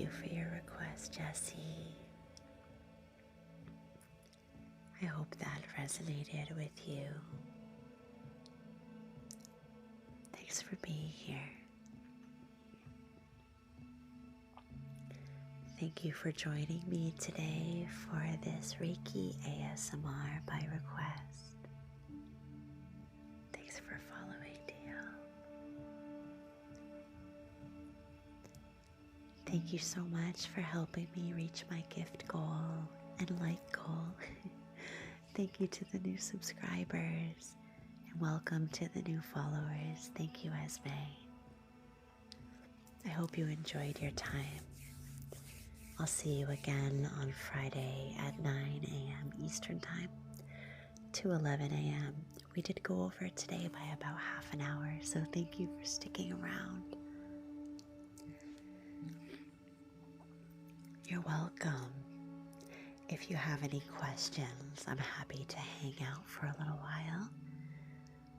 you for your request, Jessie. I hope that resonated with you. Thanks for being here. Thank you for joining me today for this Reiki ASMR by request. Thanks for following, Dio. Thank you so much for helping me reach my gift goal and like goal. Thank you to the new subscribers and welcome to the new followers. Thank you, Esme. I hope you enjoyed your time. I'll see you again on Friday at 9 a.m. Eastern Time to 11 a.m. We did go over today by about half an hour, so thank you for sticking around. You're welcome. If you have any questions, I'm happy to hang out for a little while.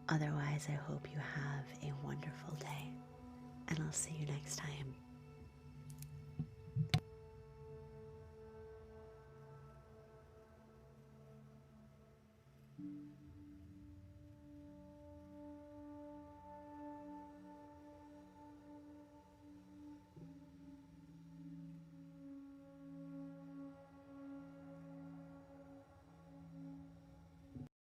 Otherwise, I hope you have a wonderful day, and I'll see you next time.